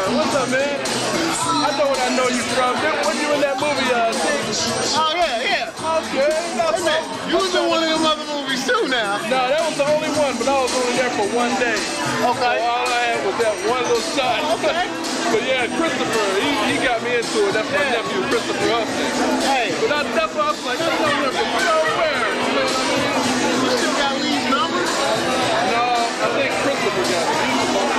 What's up, man? I know what I know you from. When you in that movie, Oh, yeah. Okay. Hey, man, you was in one of them other movies too now. No, that was the only one, but I was only there for one day. Okay. So all I had was that one little shot. Okay. But yeah, Christopher, he got me into it. That's my nephew, Christopher Upton. Hey. But that's why I was like, that's not from nowhere. You know what I mean? You still got Lee's number? No, I think Christopher got it. He's the one.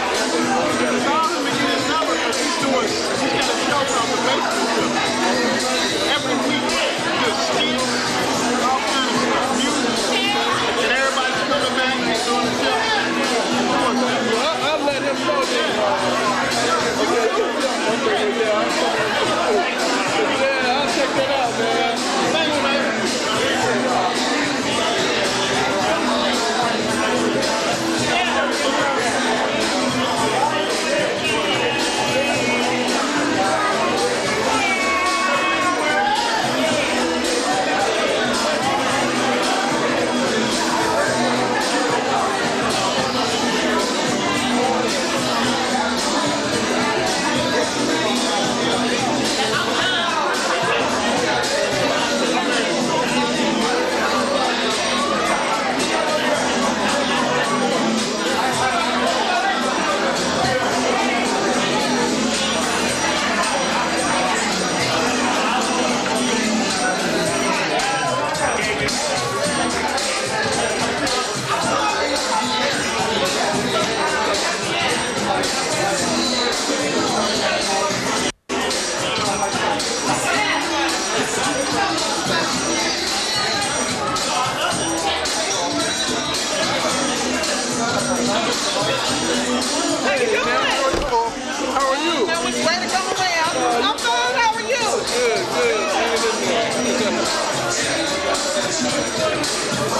Call him and get his number because he's got a show on the basement every week. Just skills, all kinds of stuff, music, and everybody's coming back and doing the show. Well, I'll let him know that. Yeah, I'll check that out, man. Thanks, man. Yeah.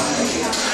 Bye.